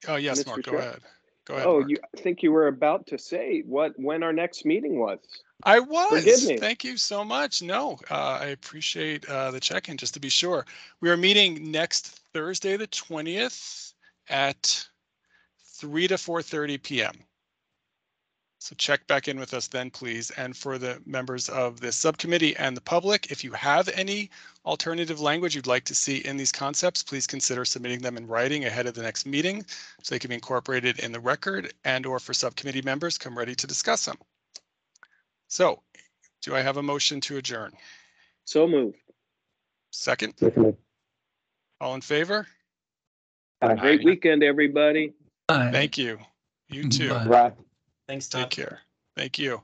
Oh, yes, Mr. Mark, go ahead. Go ahead. Oh, Mark. I think you were about to say when our next meeting was. I was. Forgive me. Thank you so much. No, I appreciate the check-in, just to be sure. We are meeting next Thursday, the 20th at 3 to 4:30 p.m. So check back in with us then, please. And for the members of the subcommittee and the public, if you have any alternative language you'd like to see in these concepts, please consider submitting them in writing ahead of the next meeting so they can be incorporated in the record, and or for subcommittee members, come ready to discuss them. So do I have a motion to adjourn? So moved. Second? All in favor? Great weekend, everybody. Aye. Thank you. You too. Bye. Right. Thanks, Take Todd. care. Thank you.